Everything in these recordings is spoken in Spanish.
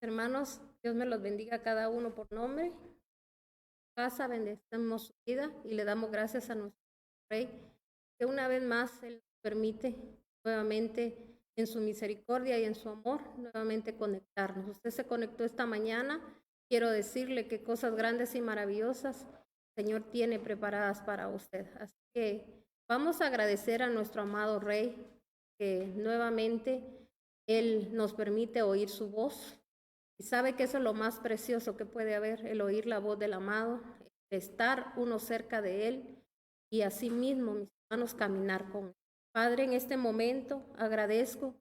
Hermanos, Dios me los bendiga a cada uno por nombre. Casa, bendecimos su vida y le damos gracias a nuestro Rey, que una vez más Él nos permite nuevamente en su misericordia y en su amor, nuevamente conectarnos. Usted se conectó esta mañana. Quiero decirle que cosas grandes y maravillosas el Señor tiene preparadas para usted. Así que vamos a agradecer a nuestro amado Rey, que nuevamente Él nos permite oír su voz. Y sabe que eso es lo más precioso que puede haber, el oír la voz del amado, el estar uno cerca de Él y así mismo, mis hermanos, caminar con Él. Padre, en este momento agradezco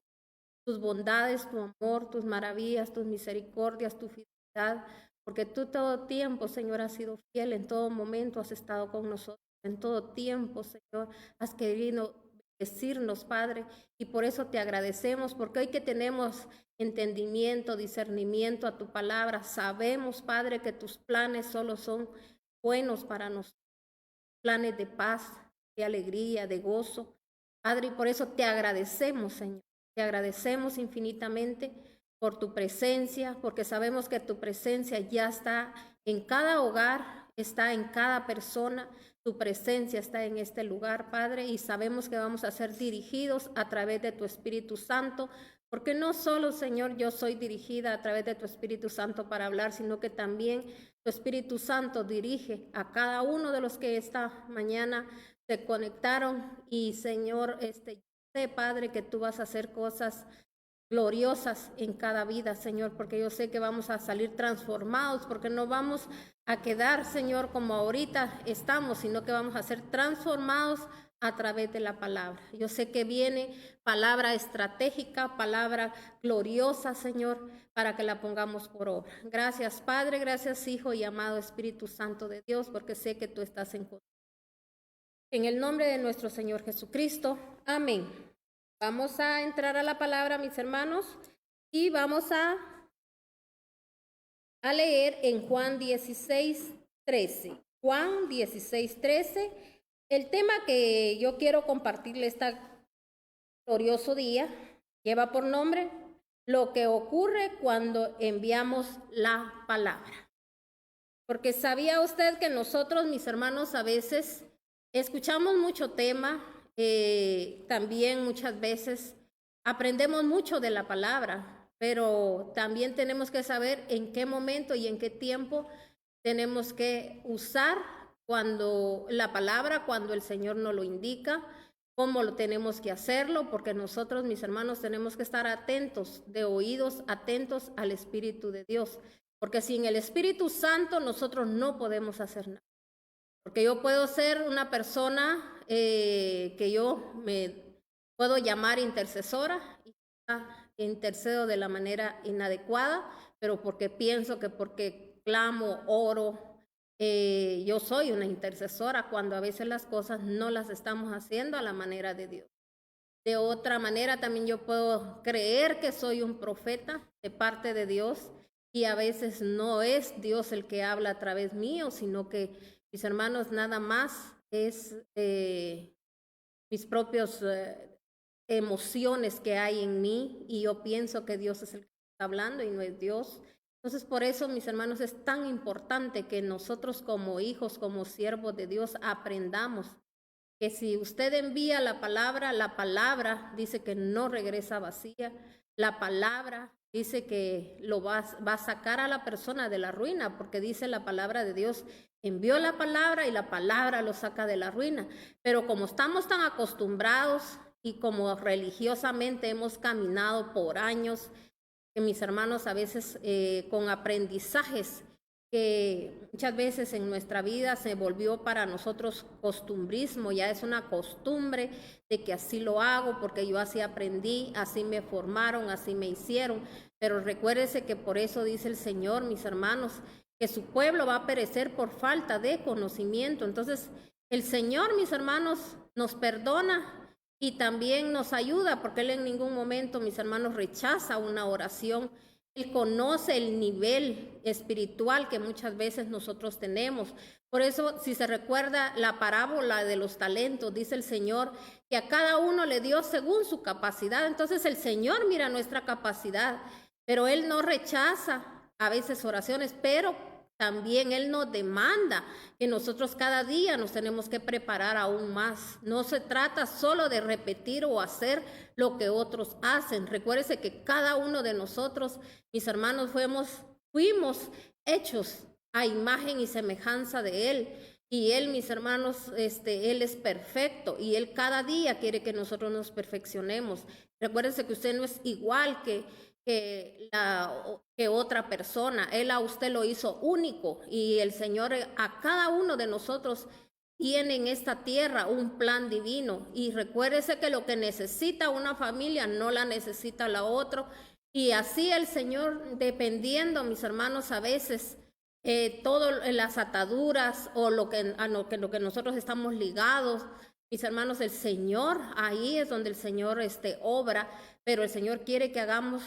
tus bondades, tu amor, tus maravillas, tus misericordias, tu fidelidad, porque tú todo tiempo, Señor, has sido fiel, en todo momento has estado con nosotros, en todo tiempo, Señor, has querido decirnos, Padre, y por eso te agradecemos, porque hoy que tenemos entendimiento, discernimiento a tu palabra, sabemos, Padre, que tus planes solo son buenos para nosotros, planes de paz, de alegría, de gozo. Padre, y por eso te agradecemos, Señor. Te agradecemos infinitamente por tu presencia, porque sabemos que tu presencia ya está en cada hogar, está en cada persona. Tu presencia está en este lugar, Padre, y sabemos que vamos a ser dirigidos a través de tu Espíritu Santo, porque no solo, Señor, yo soy dirigida a través de tu Espíritu Santo para hablar, sino que también tu Espíritu Santo dirige a cada uno de los que esta mañana se conectaron. Y Señor, sé, Padre, que tú vas a hacer cosas gloriosas en cada vida, Señor, porque yo sé que vamos a salir transformados, porque no vamos a quedar, Señor, como ahorita estamos, sino que vamos a ser transformados a través de la palabra. Yo sé que viene palabra estratégica, palabra gloriosa, Señor, para que la pongamos por obra. Gracias, Padre, gracias, Hijo y amado Espíritu Santo de Dios, porque sé que tú estás en control. En el nombre de nuestro Señor Jesucristo, amén. Vamos a entrar a la palabra, mis hermanos, y vamos a leer en Juan 16:13. Juan 16:13. El tema que yo quiero compartirle este glorioso día lleva por nombre lo que ocurre cuando enviamos la palabra. Porque sabía usted que nosotros, mis hermanos, a veces escuchamos mucho tema, también muchas veces aprendemos mucho de la palabra, pero también tenemos que saber en qué momento y en qué tiempo tenemos que usar cuando la palabra, cuando el Señor nos lo indica, cómo lo tenemos que hacerlo, porque nosotros, mis hermanos, tenemos que estar atentos, de oídos atentos al Espíritu de Dios, porque sin el Espíritu Santo nosotros no podemos hacer nada. Porque yo puedo ser una persona que yo me puedo llamar intercesora y intercedo de la manera inadecuada, pero porque pienso que porque clamo, oro, yo soy una intercesora, cuando a veces las cosas no las estamos haciendo a la manera de Dios. De otra manera, también yo puedo creer que soy un profeta de parte de Dios y a veces no es Dios el que habla a través mío, sino que, mis hermanos, nada más es mis propias emociones que hay en mí y yo pienso que Dios es el que está hablando y no es Dios. Entonces, por eso, mis hermanos, es tan importante que nosotros como hijos, como siervos de Dios, aprendamos que si usted envía la palabra dice que no regresa vacía, la palabra dice que lo va a sacar a la persona de la ruina, porque dice la palabra de Dios, envió la palabra y la palabra lo saca de la ruina. Pero como estamos tan acostumbrados y como religiosamente hemos caminado por años, que mis hermanos a veces con aprendizajes que muchas veces en nuestra vida se volvió para nosotros costumbrismo, ya es una costumbre de que así lo hago porque yo así aprendí, así me formaron, así me hicieron. Pero recuérdese que por eso dice el Señor, mis hermanos, que su pueblo va a perecer por falta de conocimiento. Entonces, el Señor, mis hermanos, nos perdona y también nos ayuda, porque Él en ningún momento, mis hermanos, rechaza una oración. Él conoce el nivel espiritual que muchas veces nosotros tenemos. Por eso, si se recuerda la parábola de los talentos, dice el Señor que a cada uno le dio según su capacidad. Entonces el Señor mira nuestra capacidad pero Él no rechaza a veces oraciones, pero también Él nos demanda que nosotros cada día nos tenemos que preparar aún más. No se trata solo de repetir o hacer lo que otros hacen. Recuérdese que cada uno de nosotros, mis hermanos, fuimos hechos a imagen y semejanza de Él. Y Él, mis hermanos, Él es perfecto y Él cada día quiere que nosotros nos perfeccionemos. Recuérdense que usted no es igual que otra persona. Él a usted lo hizo único y el Señor a cada uno de nosotros tiene en esta tierra un plan divino. Y recuérdese que lo que necesita una familia no la necesita la otra. Y así el Señor, dependiendo, mis hermanos, a veces todas las ataduras o lo que nosotros estamos ligados, mis hermanos, el Señor, ahí es donde el Señor obra, pero el Señor quiere que hagamos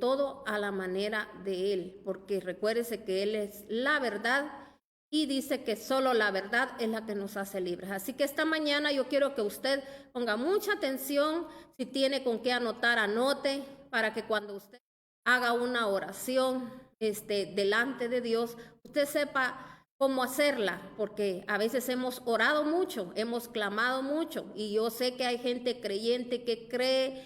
todo a la manera de Él, porque recuérdese que Él es la verdad y dice que solo la verdad es la que nos hace libres. Así que esta mañana yo quiero que usted ponga mucha atención, si tiene con qué anotar, anote, para que cuando usted haga una oración delante de Dios, usted sepa cómo hacerla, porque a veces hemos orado mucho, hemos clamado mucho, y yo sé que hay gente creyente que cree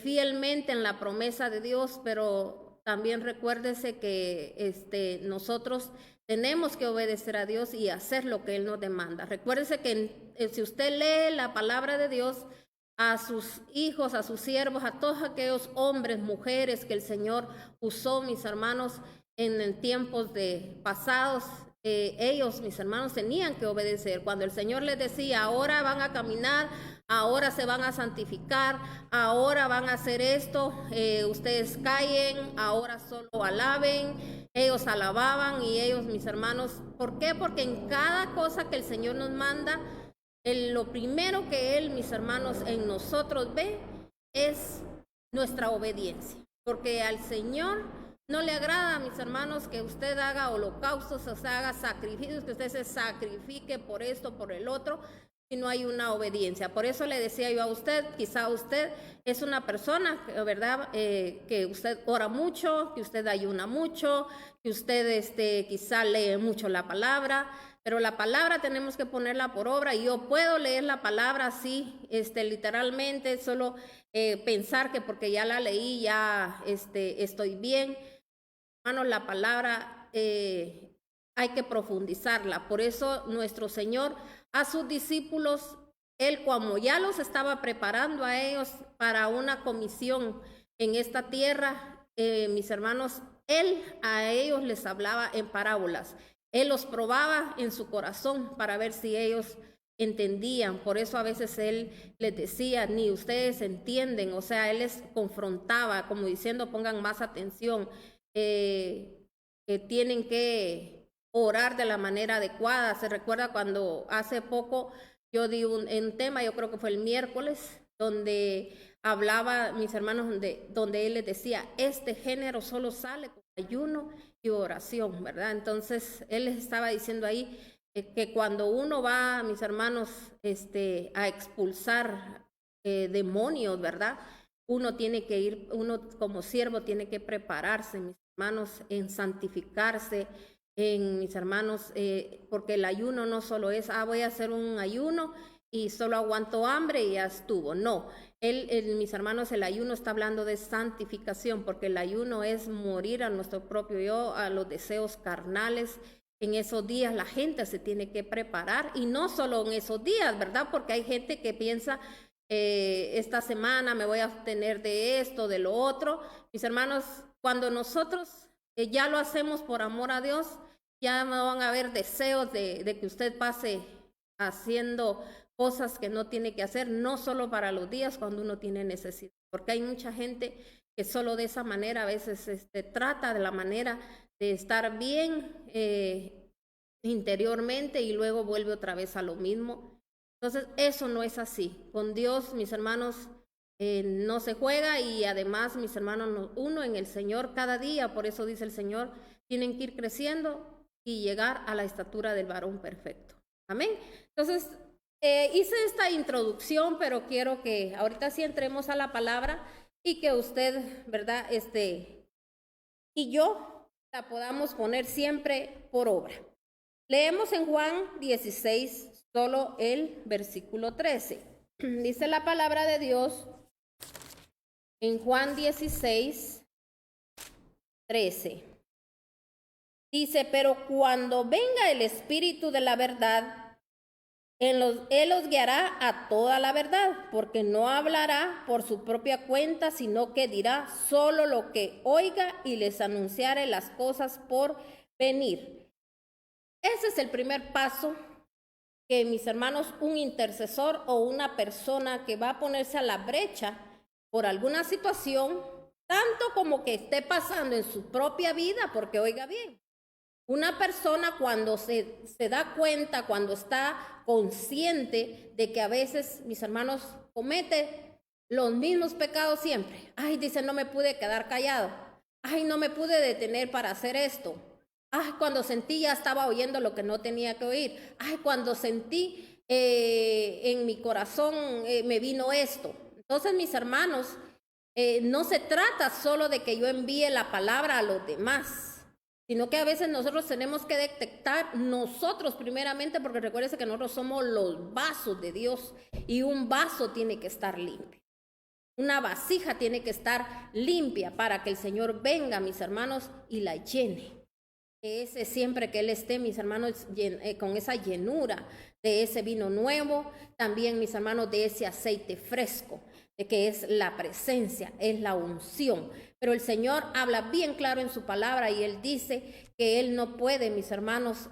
fielmente en la promesa de Dios, pero también recuérdese que nosotros tenemos que obedecer a Dios y hacer lo que Él nos demanda. Recuérdese que si usted lee la palabra de Dios, a sus hijos, a sus siervos, a todos aquellos hombres, mujeres que el Señor usó, mis hermanos, en tiempos pasados, ellos, mis hermanos, tenían que obedecer. Cuando el Señor les decía, ahora van a caminar, ahora se van a santificar, ahora van a hacer esto, ustedes callen, ahora solo alaben, ellos alababan y ellos, mis hermanos, ¿por qué? Porque en cada cosa que el Señor nos manda, lo primero que Él, mis hermanos, en nosotros ve es nuestra obediencia, porque al Señor no le agrada, mis hermanos, que usted haga holocaustos, o sea, haga sacrificios, que usted se sacrifique por esto, por el otro, si no hay una obediencia. Por eso le decía yo a usted, quizá usted es una persona, ¿verdad?, que usted ora mucho, que usted ayuna mucho, que usted quizá lee mucho la palabra, pero la palabra tenemos que ponerla por obra. Y yo puedo leer la palabra así, literalmente, solo pensar que porque ya la leí, ya estoy bien. Hermanos, la palabra hay que profundizarla. Por eso nuestro Señor a sus discípulos, Él como ya los estaba preparando a ellos para una comisión en esta tierra, mis hermanos, Él a ellos les hablaba en parábolas. Él los probaba en su corazón para ver si ellos entendían. Por eso a veces Él les decía, ni ustedes entienden. O sea, Él les confrontaba como diciendo, pongan más atención, que tienen que orar de la manera adecuada. Se recuerda cuando hace poco yo di un tema, yo creo que fue el miércoles, donde hablaba, mis hermanos, donde Él les decía, este género solo sale con ayuno y oración, ¿verdad? Entonces Él les estaba diciendo ahí que cuando uno va, mis hermanos, a expulsar demonios, ¿verdad? Uno tiene que ir, uno como siervo tiene que prepararse, mis hermanos, en santificarse, mis hermanos, porque el ayuno no solo es, voy a hacer un ayuno y solo aguanto hambre y ya estuvo. No, mis hermanos, el ayuno está hablando de santificación, porque el ayuno es morir a nuestro propio yo, a los deseos carnales. En esos días la gente se tiene que preparar, y no solo en esos días, ¿verdad? Porque hay gente que piensa, esta semana me voy a abstener de esto, de lo otro. Mis hermanos, cuando nosotros ya lo hacemos por amor a Dios, ya no van a haber deseos de que usted pase haciendo cosas que no tiene que hacer, no solo para los días cuando uno tiene necesidad, porque hay mucha gente que solo de esa manera a veces trata de la manera de estar bien interiormente y luego vuelve otra vez a lo mismo. Entonces eso no es así. Con Dios, mis hermanos, no se juega, y además, mis hermanos, uno en el Señor cada día, por eso dice el Señor, tienen que ir creciendo y llegar a la estatura del varón perfecto. Amén. Entonces, hice esta introducción, pero quiero que ahorita sí entremos a la palabra. y que usted, ¿verdad? Y yo la podamos poner siempre por obra. Leemos en Juan 16, solo el versículo 13. Dice la palabra de Dios en Juan 16, 13. Dice, pero cuando venga el Espíritu de la verdad, Él os guiará a toda la verdad, porque no hablará por su propia cuenta, sino que dirá solo lo que oiga y les anunciaré las cosas por venir. Ese es el primer paso que, mis hermanos, un intercesor o una persona que va a ponerse a la brecha por alguna situación, tanto como que esté pasando en su propia vida, porque oiga bien, una persona cuando se da cuenta, cuando está consciente de que a veces, mis hermanos, comete los mismos pecados siempre. Ay, dice, no me pude quedar callado. Ay, no me pude detener para hacer esto. Ay, cuando sentí ya estaba oyendo lo que no tenía que oír. Ay, cuando sentí en mi corazón me vino esto. Entonces, mis hermanos, no se trata solo de que yo envíe la palabra a los demás, sino que a veces nosotros tenemos que detectar nosotros primeramente, porque recuérdense que nosotros somos los vasos de Dios y un vaso tiene que estar limpio. Una vasija tiene que estar limpia para que el Señor venga, mis hermanos, y la llene. Ese siempre que Él esté, mis hermanos, con esa llenura de ese vino nuevo, también, mis hermanos, de ese aceite fresco, de que es la presencia, es la unción. Pero el Señor habla bien claro en su palabra y Él dice que Él no puede, mis hermanos,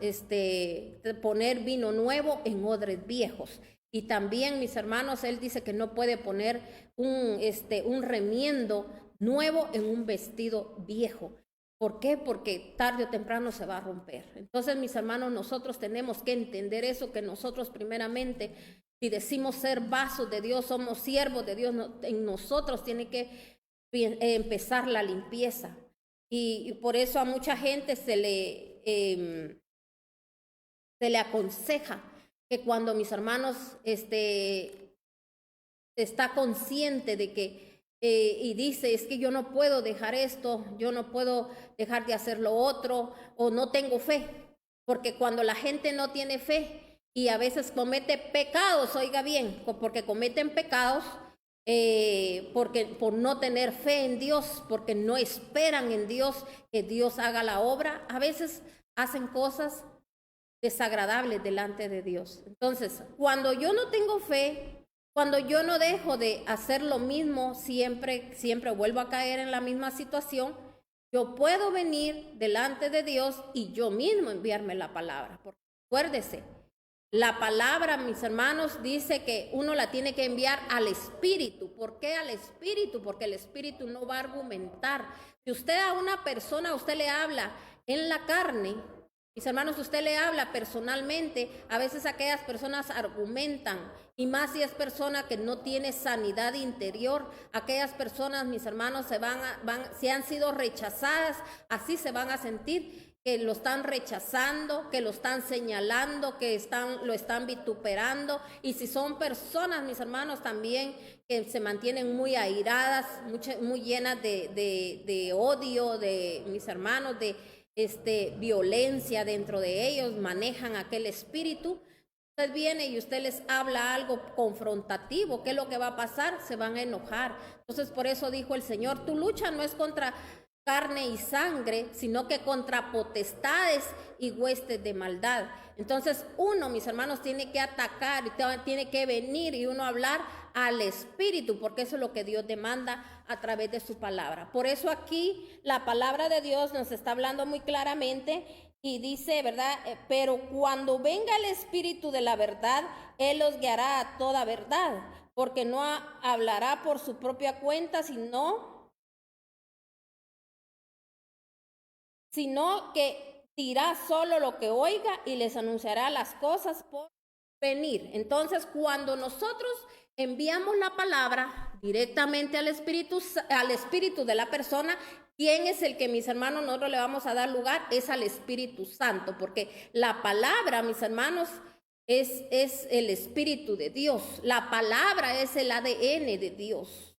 poner vino nuevo en odres viejos. Y también, mis hermanos, Él dice que no puede poner un remiendo nuevo en un vestido viejo. ¿Por qué? Porque tarde o temprano se va a romper. Entonces, mis hermanos, nosotros tenemos que entender eso, que nosotros primeramente, si decimos ser vasos de Dios, somos siervos de Dios, en nosotros tiene que empezar la limpieza. Y por eso a mucha gente se le aconseja que cuando, mis hermanos, está consciente de que y dice, es que yo no puedo dejar esto, yo no puedo dejar de hacer lo otro, o no tengo fe, porque cuando la gente no tiene fe y a veces comete pecados, oiga bien, porque cometen pecados por no tener fe en Dios, porque no esperan en Dios que Dios haga la obra, a veces hacen cosas desagradables delante de Dios. Entonces, cuando yo no tengo fe, cuando yo no dejo de hacer lo mismo, siempre vuelvo a caer en la misma situación, yo puedo venir delante de Dios y yo mismo enviarme la palabra. Porque acuérdese, la palabra, mis hermanos, dice que uno la tiene que enviar al Espíritu. ¿Por qué al Espíritu? Porque el Espíritu no va a argumentar. Si usted a una persona, usted le habla en la carne, mis hermanos, usted le habla personalmente, a veces aquellas personas argumentan, y más si es persona que no tiene sanidad interior, aquellas personas, mis hermanos, si han sido rechazadas, así se van a sentir, que lo están rechazando, que lo están señalando, que lo están vituperando, y si son personas, mis hermanos, también que se mantienen muy airadas, muy llenas de odio, mis hermanos, de violencia dentro de ellos, manejan aquel espíritu. Usted viene y usted les habla algo confrontativo, ¿qué es lo que va a pasar? Se van a enojar. Entonces, por eso dijo el Señor, tu lucha no es contra carne y sangre, sino que contra potestades y huestes de maldad. Entonces, uno, mis hermanos, tiene que atacar, tiene que venir y uno hablar al Espíritu, porque eso es lo que Dios demanda a través de su palabra. Por eso aquí la palabra de Dios nos está hablando muy claramente y dice, ¿verdad? Pero cuando venga el Espíritu de la verdad, Él los guiará a toda verdad, porque no hablará por su propia cuenta, sino que dirá solo lo que oiga y les anunciará las cosas por venir. Entonces, cuando nosotros enviamos la palabra directamente al espíritu de la persona, ¿quién es el que, mis hermanos, nosotros le vamos a dar lugar? Es al Espíritu Santo, porque la palabra, mis hermanos, es el Espíritu de Dios. La palabra es el ADN de Dios.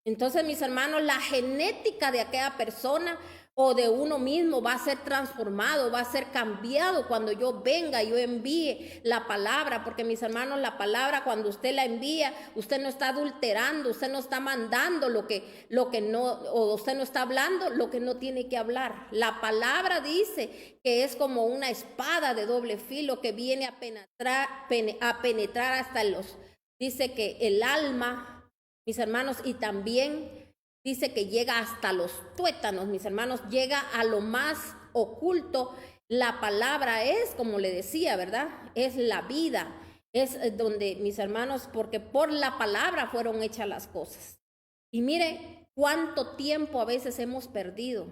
Entonces, mis hermanos, la genética de aquella persona o de uno mismo va a ser transformado, va a ser cambiado cuando yo venga, yo envíe la palabra, porque mis hermanos, la palabra cuando usted la envía, usted no está adulterando, usted no está mandando lo que no, o usted no está hablando lo que no tiene que hablar. La palabra dice que es como una espada de doble filo que viene a penetrar hasta dice que el alma, mis hermanos, y también dice que llega hasta los tuétanos, mis hermanos, llega a lo más oculto. La palabra es, como le decía, ¿verdad? Es la vida, es donde, mis hermanos, porque por la palabra fueron hechas las cosas. Y mire cuánto tiempo a veces hemos perdido.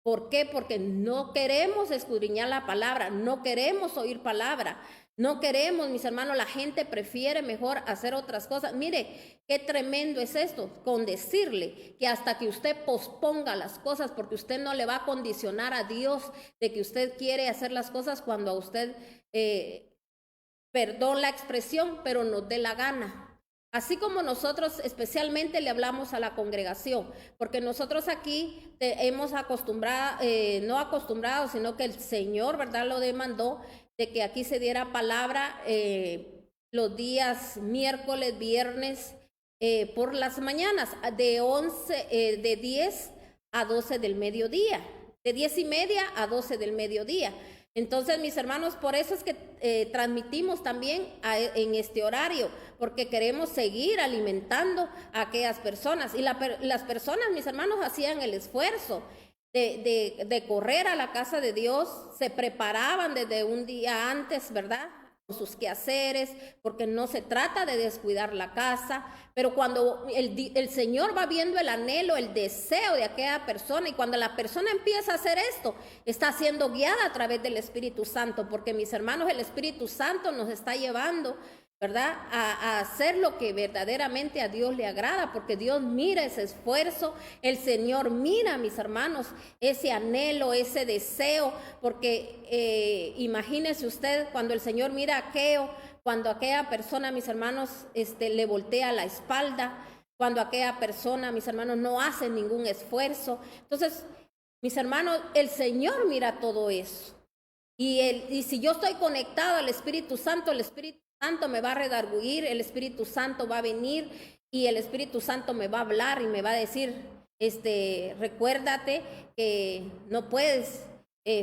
¿Por qué? Porque no queremos escudriñar la palabra, no queremos oír palabra. No queremos, mis hermanos, la gente prefiere mejor hacer otras cosas. Mire, qué tremendo es esto, con decirle que hasta que usted posponga las cosas, porque usted no le va a condicionar a Dios de que usted quiere hacer las cosas cuando a usted, perdón la expresión, pero nos dé la gana. Así como nosotros especialmente le hablamos a la congregación, porque nosotros aquí hemos acostumbrado, no acostumbrado, sino que el Señor, ¿verdad?, lo demandó, de que aquí se diera palabra los días miércoles, viernes, por las mañanas, de 10 a 12 del mediodía, de 10:30 a 12 del mediodía. Entonces, mis hermanos, por eso es que transmitimos también en este horario, porque queremos seguir alimentando a aquellas personas. Y las personas, mis hermanos, hacían el esfuerzo de correr a la casa de Dios, se preparaban desde un día antes, ¿verdad?, con sus quehaceres, porque no se trata de descuidar la casa, pero cuando el Señor va viendo el anhelo, el deseo de aquella persona, y cuando la persona empieza a hacer esto, está siendo guiada a través del Espíritu Santo, porque mis hermanos, el Espíritu Santo nos está llevando, ¿verdad?, a hacer lo que verdaderamente a Dios le agrada, porque Dios mira ese esfuerzo, el Señor mira, mis hermanos, ese anhelo, ese deseo, porque imagínese usted cuando el Señor mira aquello, cuando aquella persona, mis hermanos, le voltea la espalda, cuando aquella persona, mis hermanos, no hace ningún esfuerzo. Entonces, mis hermanos, el Señor mira todo eso. Y si yo estoy conectado al Espíritu Santo, el Espíritu Santo me va a redarguir, el Espíritu Santo va a venir y el Espíritu Santo me va a hablar y me va a decir, recuérdate que no puedes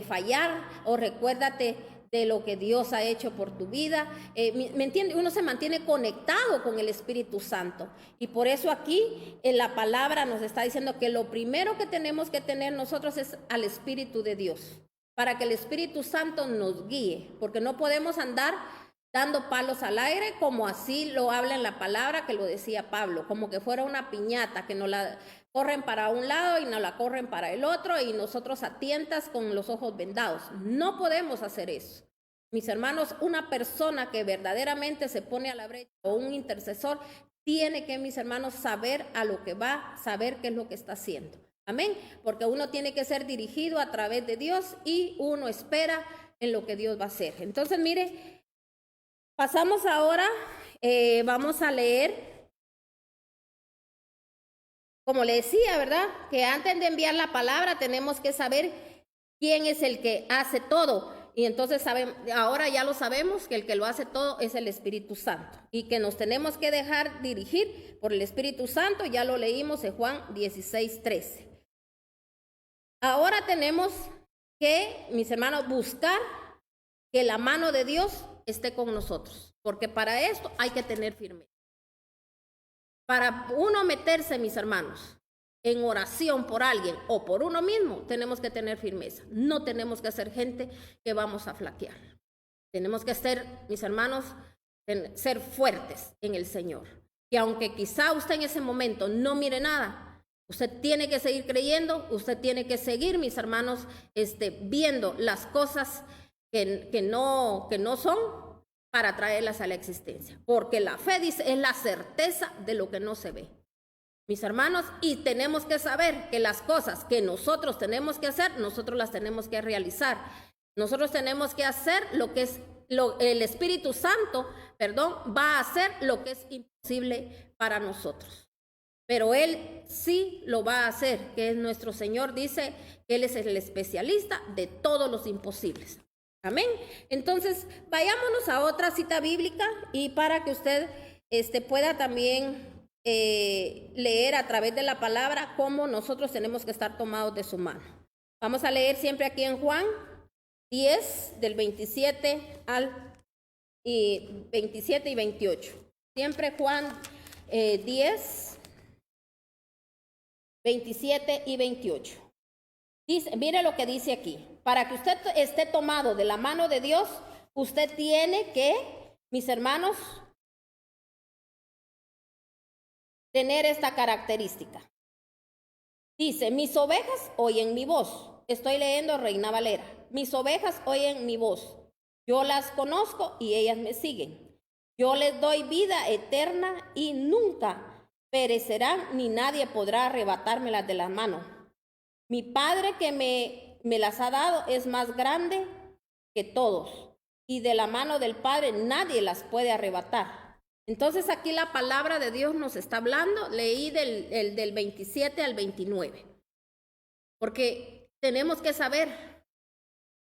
fallar, o recuérdate de lo que Dios ha hecho por tu vida. ¿Me entiende? Uno se mantiene conectado con el Espíritu Santo. Y por eso aquí en la palabra nos está diciendo que lo primero que tenemos que tener nosotros es al Espíritu de Dios, para que el Espíritu Santo nos guíe, porque no podemos andar dando palos al aire, como así lo habla en la palabra, que lo decía Pablo, como que fuera una piñata, que nos la corren para un lado y nos la corren para el otro, y nosotros a tientas con los ojos vendados. No podemos hacer eso. Mis hermanos, una persona que verdaderamente se pone a la brecha, o un intercesor, tiene que, mis hermanos, saber a lo que va, saber qué es lo que está haciendo. Amén, porque uno tiene que ser dirigido a través de Dios y uno espera en lo que Dios va a hacer. Entonces, mire, pasamos ahora, vamos a leer, como le decía, ¿verdad?, que antes de enviar la palabra tenemos que saber quién es el que hace todo. Y entonces ahora ya lo sabemos, que el que lo hace todo es el Espíritu Santo, y que nos tenemos que dejar dirigir por el Espíritu Santo. Ya lo leímos en Juan 16:13. Ahora tenemos que, mis hermanos, buscar que la mano de Dios esté con nosotros, porque para esto hay que tener firmeza. Para uno meterse, mis hermanos, en oración por alguien o por uno mismo, tenemos que tener firmeza. No tenemos que ser gente que vamos a flaquear. Tenemos que ser, mis hermanos, ser fuertes en el Señor. Y aunque quizá usted en ese momento no mire nada, usted tiene que seguir creyendo, usted tiene que seguir, mis hermanos, viendo las cosas que no son, para traerlas a la existencia. Porque la fe, dice, es la certeza de lo que no se ve. Mis hermanos, y tenemos que saber que las cosas que nosotros tenemos que hacer, nosotros las tenemos que realizar. Nosotros tenemos que hacer lo que es, el Espíritu Santo, va a hacer lo que es imposible para nosotros. pero Él sí lo va a hacer, que es nuestro Señor, dice que Él es el especialista de todos los imposibles. Amén. Entonces, vayámonos a otra cita bíblica y para que usted pueda también leer a través de la palabra cómo nosotros tenemos que estar tomados de su mano. Vamos a leer siempre aquí en Juan 10, del 27 y 28. Siempre Juan 10, 27 y 28. Dice, mire lo que dice aquí. Para que usted esté tomado de la mano de Dios, usted tiene que, mis hermanos, tener esta característica. Dice, mis ovejas oyen mi voz. Estoy leyendo Reina Valera. Mis ovejas oyen mi voz. Yo las conozco y ellas me siguen. Yo les doy vida eterna y nunca perecerán, ni nadie podrá arrebatármelas de las manos. Mi Padre que me las ha dado es más grande que todos, y de la mano del Padre nadie las puede arrebatar. Entonces aquí la palabra de Dios nos está hablando. Leí del 27 al 29, porque tenemos que saber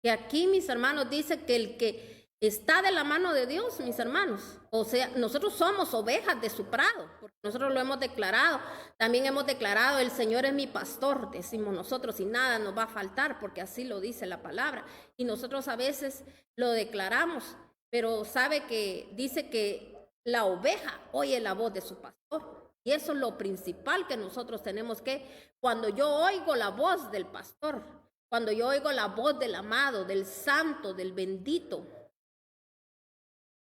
que aquí, mis hermanos, dice que el que está de la mano de Dios, mis hermanos, o sea, nosotros somos ovejas de su prado, porque nosotros lo hemos declarado. También hemos declarado, el Señor es mi pastor, decimos nosotros, y nada nos va a faltar, porque así lo dice la palabra. Y nosotros a veces lo declaramos, pero sabe que dice que la oveja oye la voz de su pastor. Y eso es lo principal que nosotros tenemos que, cuando yo oigo la voz del pastor, cuando yo oigo la voz del amado, del santo, del bendito,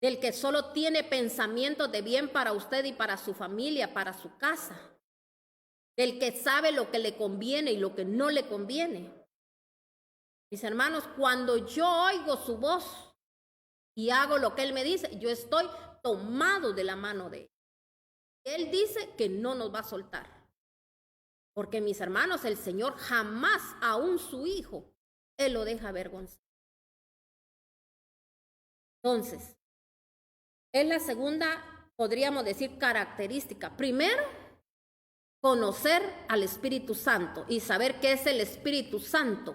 del que solo tiene pensamientos de bien para usted y para su familia, para su casa, del que sabe lo que le conviene y lo que no le conviene. Mis hermanos, cuando yo oigo su voz y hago lo que Él me dice, yo estoy tomado de la mano de Él. Él dice que no nos va a soltar. Porque, mis hermanos, el Señor jamás, aún su Hijo, Él lo deja avergonzar. Entonces, es la segunda, podríamos decir, característica. Primero, conocer al Espíritu Santo y saber que es el Espíritu Santo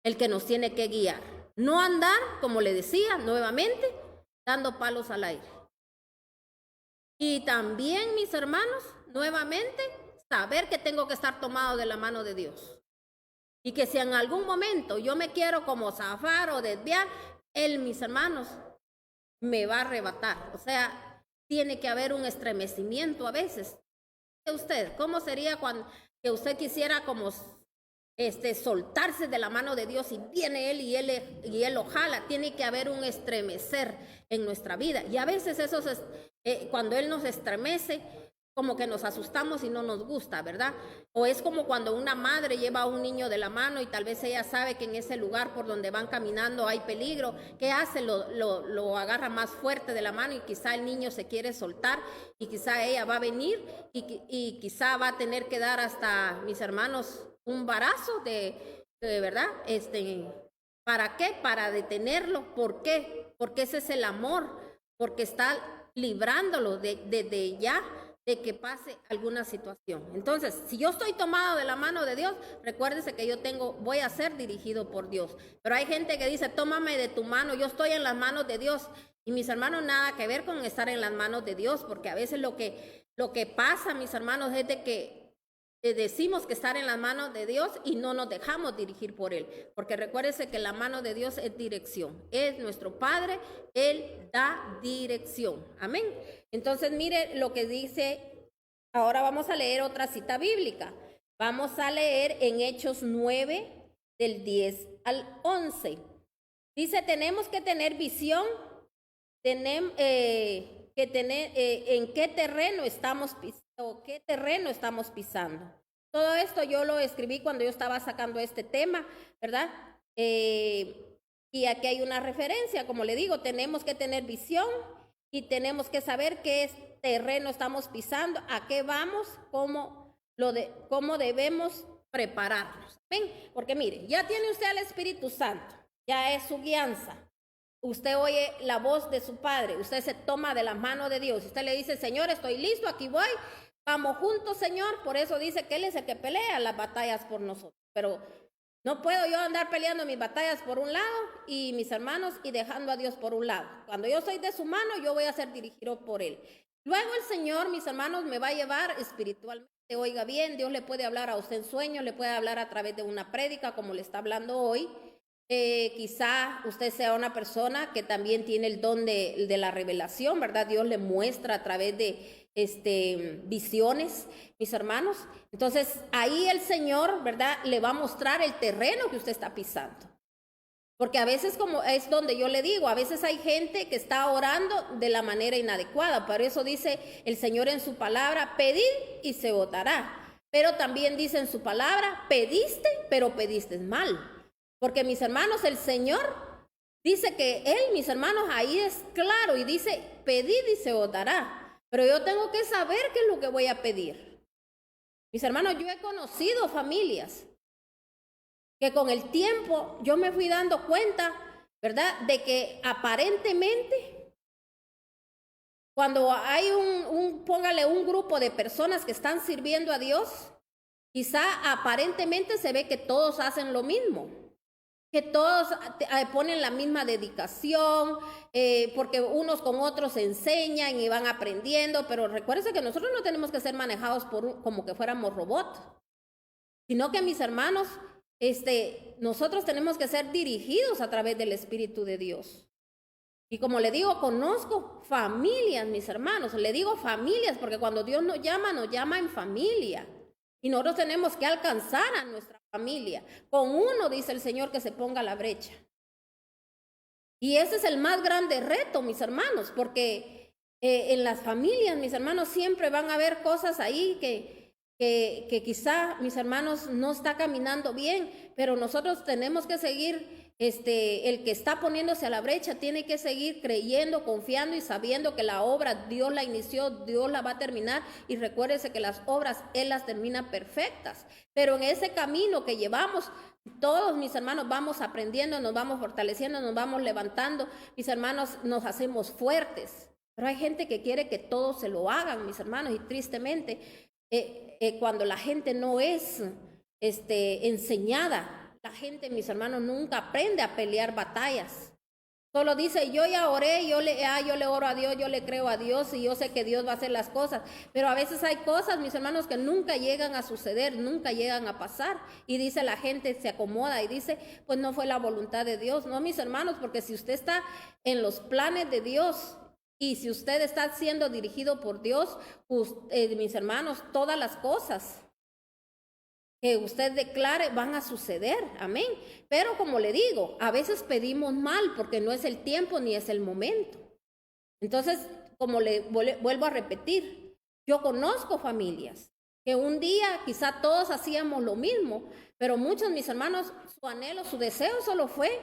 el que nos tiene que guiar. No andar, como le decía nuevamente, dando palos al aire. Y también, mis hermanos, nuevamente, saber que tengo que estar tomado de la mano de Dios. Y que si en algún momento yo me quiero como zafar o desviar, Él, mis hermanos, me va a arrebatar. O sea, tiene que haber un estremecimiento a veces. Usted, ¿cómo sería cuando que usted quisiera como soltarse de la mano de Dios y viene Él y él lo jala? Tiene que haber un estremecer en nuestra vida. Y a veces eso cuando Él nos estremece, como que nos asustamos y no nos gusta, ¿verdad? O es como cuando una madre lleva a un niño de la mano y tal vez ella sabe que en ese lugar por donde van caminando hay peligro. ¿Qué hace? Lo agarra más fuerte de la mano y quizá el niño se quiere soltar y quizá ella va a venir y quizá va a tener que dar hasta, mis hermanos, un varazo de ¿verdad? ¿Para qué? Para detenerlo. ¿Por qué? Porque ese es el amor, porque está librándolo de ya de que pase alguna situación. Entonces, si yo estoy tomado de la mano de Dios, recuérdese que voy a ser dirigido por Dios. Pero hay gente que dice, tómame de tu mano, yo estoy en las manos de Dios. Y mis hermanos, nada que ver con estar en las manos de Dios, porque a veces lo que pasa, mis hermanos, es de que decimos que estar en las manos de Dios y no nos dejamos dirigir por Él. Porque recuérdese que la mano de Dios es dirección. Es nuestro Padre, Él da dirección. Amén. Entonces, mire lo que dice. Ahora vamos a leer otra cita bíblica. Vamos a leer en Hechos 9, del 10 al 11. Dice, tenemos que tener visión, en qué terreno estamos pisando. Todo esto yo lo escribí cuando yo estaba sacando este tema, ¿verdad? Y aquí hay una referencia, como le digo, tenemos que tener visión y tenemos que saber qué terreno estamos pisando, a qué vamos, cómo debemos prepararnos. ¿Ven? Porque mire, ya tiene usted al Espíritu Santo, ya es su guianza. Usted oye la voz de su Padre, usted se toma de la mano de Dios, usted le dice, Señor, estoy listo, aquí voy, Vamos juntos, Señor. Por eso dice que Él es el que pelea las batallas por nosotros. Pero no puedo yo andar peleando mis batallas por un lado y mis hermanos y dejando a Dios por un lado. Cuando yo soy de su mano, yo voy a ser dirigido por Él. Luego el Señor, mis hermanos, me va a llevar espiritualmente. Oiga bien, Dios le puede hablar a usted en sueños, le puede hablar a través de una prédica como le está hablando hoy. Quizá usted sea una persona que también tiene el don de la revelación, ¿verdad? Dios le muestra a través de visiones, mis hermanos. Entonces ahí el Señor, ¿verdad?, le va a mostrar el terreno que usted está pisando. Porque a veces, como es donde yo le digo, a veces hay gente que está orando de la manera inadecuada. Por eso dice el Señor en su palabra, pedid y se os dará. Pero también dice en su palabra, pediste, pero pediste mal. Porque mis hermanos, el Señor dice que Él, mis hermanos, ahí es claro y dice, pedid y se os dará. Pero yo tengo que saber qué es lo que voy a pedir. Mis hermanos, yo he conocido familias que con el tiempo yo me fui dando cuenta, ¿verdad?, de que aparentemente cuando hay póngale un grupo de personas que están sirviendo a Dios, quizá aparentemente se ve que todos hacen lo mismo, que todos ponen la misma dedicación, porque unos con otros se enseñan y van aprendiendo, pero recuérdense que nosotros no tenemos que ser manejados como que fuéramos robots, sino que mis hermanos, nosotros tenemos que ser dirigidos a través del Espíritu de Dios. Y como le digo, conozco familias, mis hermanos, le digo familias, porque cuando Dios nos llama en familia. Y nosotros tenemos que alcanzar a nuestra familia. Con uno, dice el Señor, que se ponga a la brecha. Y ese es el más grande reto, mis hermanos, porque en las familias, mis hermanos, siempre van a haber cosas ahí que quizá, mis hermanos, no está caminando bien, pero nosotros tenemos que seguir. El que está poniéndose a la brecha tiene que seguir creyendo, confiando y sabiendo que la obra Dios la inició, Dios la va a terminar, y recuérdese que las obras Él las termina perfectas, pero en ese camino que llevamos, todos, mis hermanos, vamos aprendiendo, nos vamos fortaleciendo, nos vamos levantando, mis hermanos, nos hacemos fuertes, pero hay gente que quiere que todos se lo hagan, mis hermanos, y tristemente cuando la gente no es enseñada, la gente, mis hermanos, nunca aprende a pelear batallas. Solo dice, yo ya oré, yo le oro a Dios, yo le creo a Dios y yo sé que Dios va a hacer las cosas. Pero a veces hay cosas, mis hermanos, que nunca llegan a suceder, nunca llegan a pasar. Y dice la gente, se acomoda y dice, pues no fue la voluntad de Dios. No, mis hermanos, porque si usted está en los planes de Dios y si usted está siendo dirigido por Dios, mis hermanos, todas las cosas que usted declare van a suceder, amén. Pero como le digo, a veces pedimos mal porque no es el tiempo ni es el momento. Entonces, como le vuelvo a repetir, yo conozco familias que un día quizá todos hacíamos lo mismo, pero muchos, mis hermanos, su anhelo, su deseo solo fue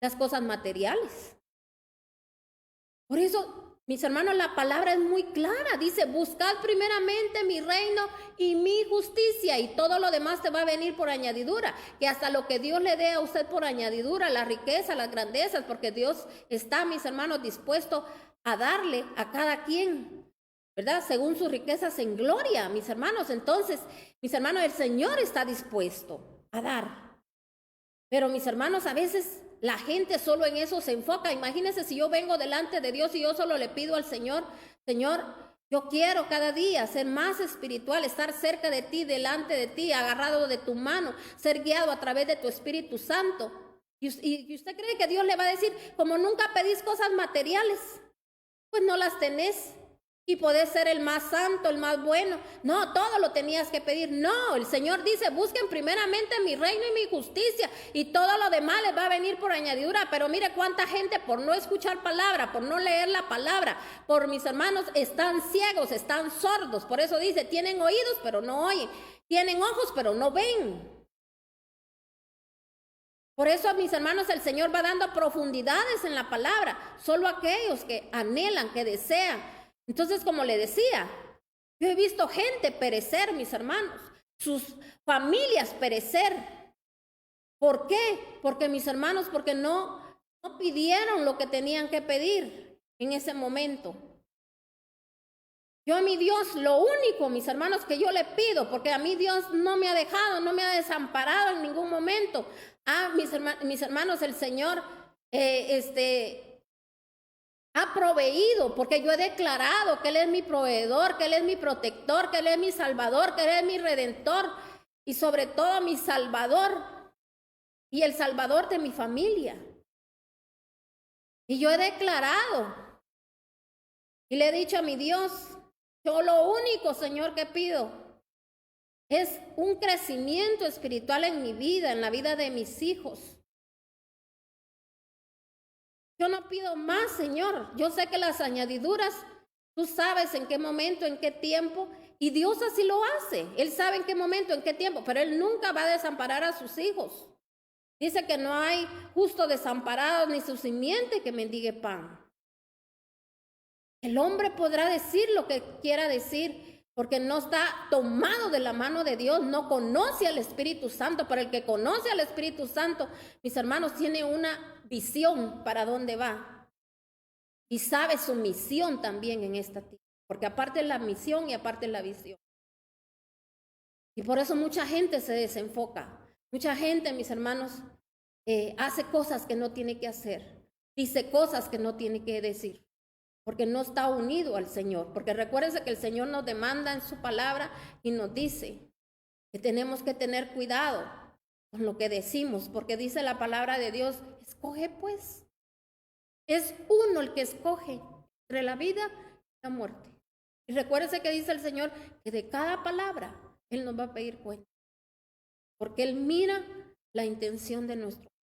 las cosas materiales. Por eso, mis hermanos, la palabra es muy clara. Dice, buscad primeramente mi reino y mi justicia y todo lo demás te va a venir por añadidura. Que hasta lo que Dios le dé a usted por añadidura, la riqueza, las grandezas, porque Dios está, mis hermanos, dispuesto a darle a cada quien, ¿verdad? Según sus riquezas en gloria, mis hermanos. Entonces, mis hermanos, el Señor está dispuesto a dar. Pero, mis hermanos, a veces la gente solo en eso se enfoca. Imagínense si yo vengo delante de Dios y yo solo le pido al Señor, Señor, yo quiero cada día ser más espiritual, estar cerca de ti, delante de ti, agarrado de tu mano, ser guiado a través de tu Espíritu Santo. Y usted cree que Dios le va a decir, como nunca pedís cosas materiales, pues no las tenés. Y podés ser el más santo, el más bueno. No, todo lo tenías que pedir. No, el Señor dice, busquen primeramente mi reino y mi justicia y todo lo demás les va a venir por añadidura. Pero mire cuánta gente por no escuchar palabra, por no leer la palabra, por mis hermanos, están ciegos, están sordos. Por eso dice, tienen oídos pero no oyen, tienen ojos pero no ven. Por eso, mis hermanos, el Señor va dando profundidades en la palabra. Solo aquellos que anhelan, que desean. Entonces, como le decía, yo he visto gente perecer, mis hermanos, sus familias perecer. ¿Por qué? Porque, mis hermanos, porque no pidieron lo que tenían que pedir en ese momento. Yo a mi Dios, lo único, mis hermanos, que yo le pido, porque a mí Dios no me ha dejado, no me ha desamparado en ningún momento. Mis hermanos, el Señor ha proveído, porque yo he declarado que Él es mi proveedor, que Él es mi protector, que Él es mi salvador, que Él es mi redentor y sobre todo mi salvador y el salvador de mi familia. Y yo he declarado y le he dicho a mi Dios, yo lo único, Señor, que pido es un crecimiento espiritual en mi vida, en la vida de mis hijos. Yo no pido más, Señor. Yo sé que las añadiduras, tú sabes en qué momento, en qué tiempo, y Dios así lo hace. Él sabe en qué momento, en qué tiempo, pero Él nunca va a desamparar a sus hijos. Dice que no hay justo desamparado ni su simiente que mendigue pan. El hombre podrá decir lo que quiera decir, porque no está tomado de la mano de Dios, no conoce al Espíritu Santo. Pero el que conoce al Espíritu Santo, mis hermanos, tiene una visión para dónde va. Y sabe su misión también en esta tierra, porque aparte es la misión y aparte es la visión. Y por eso mucha gente se desenfoca. Mucha gente, mis hermanos, hace cosas que no tiene que hacer. Dice cosas que no tiene que decir, porque no está unido al Señor. Porque recuérdense que el Señor nos demanda en su palabra y nos dice que tenemos que tener cuidado con lo que decimos, porque dice la palabra de Dios, escoge pues. Es uno el que escoge entre la vida y la muerte. Y recuérdense que dice el Señor que de cada palabra Él nos va a pedir cuenta, porque Él mira la intención de nuestro corazón.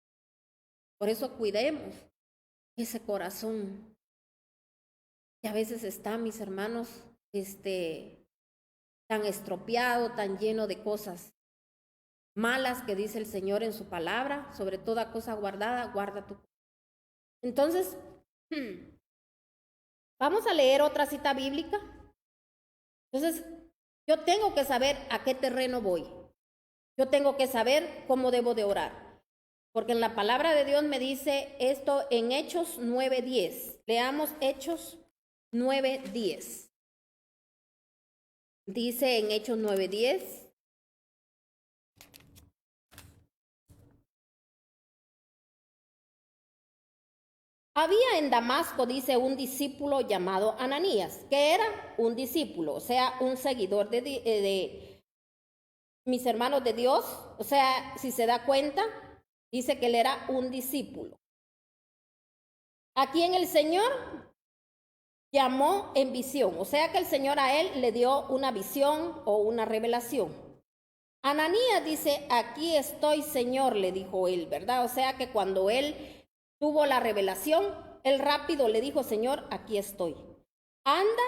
Por eso cuidemos ese corazón que a veces está, mis hermanos, tan estropeado, tan lleno de cosas malas que dice el Señor en su palabra. Sobre toda cosa guardada, guarda tu corazón. Entonces, vamos a leer otra cita bíblica. Entonces, yo tengo que saber a qué terreno voy. Yo tengo que saber cómo debo de orar. Porque en la palabra de Dios me dice esto en Hechos 9:10. Leamos Hechos 9:10. Dice en Hechos 9:10. Había en Damasco, dice, un discípulo llamado Ananías, que era un discípulo, o sea, un seguidor de mis hermanos de Dios. O sea, si se da cuenta, dice que él era un discípulo. A quien el Señor llamó en visión, o sea que el Señor a él le dio una visión o una revelación. Ananías dice, aquí estoy, Señor, le dijo él, ¿verdad? O sea que cuando él tuvo la revelación, él rápido le dijo, Señor, aquí estoy. Anda,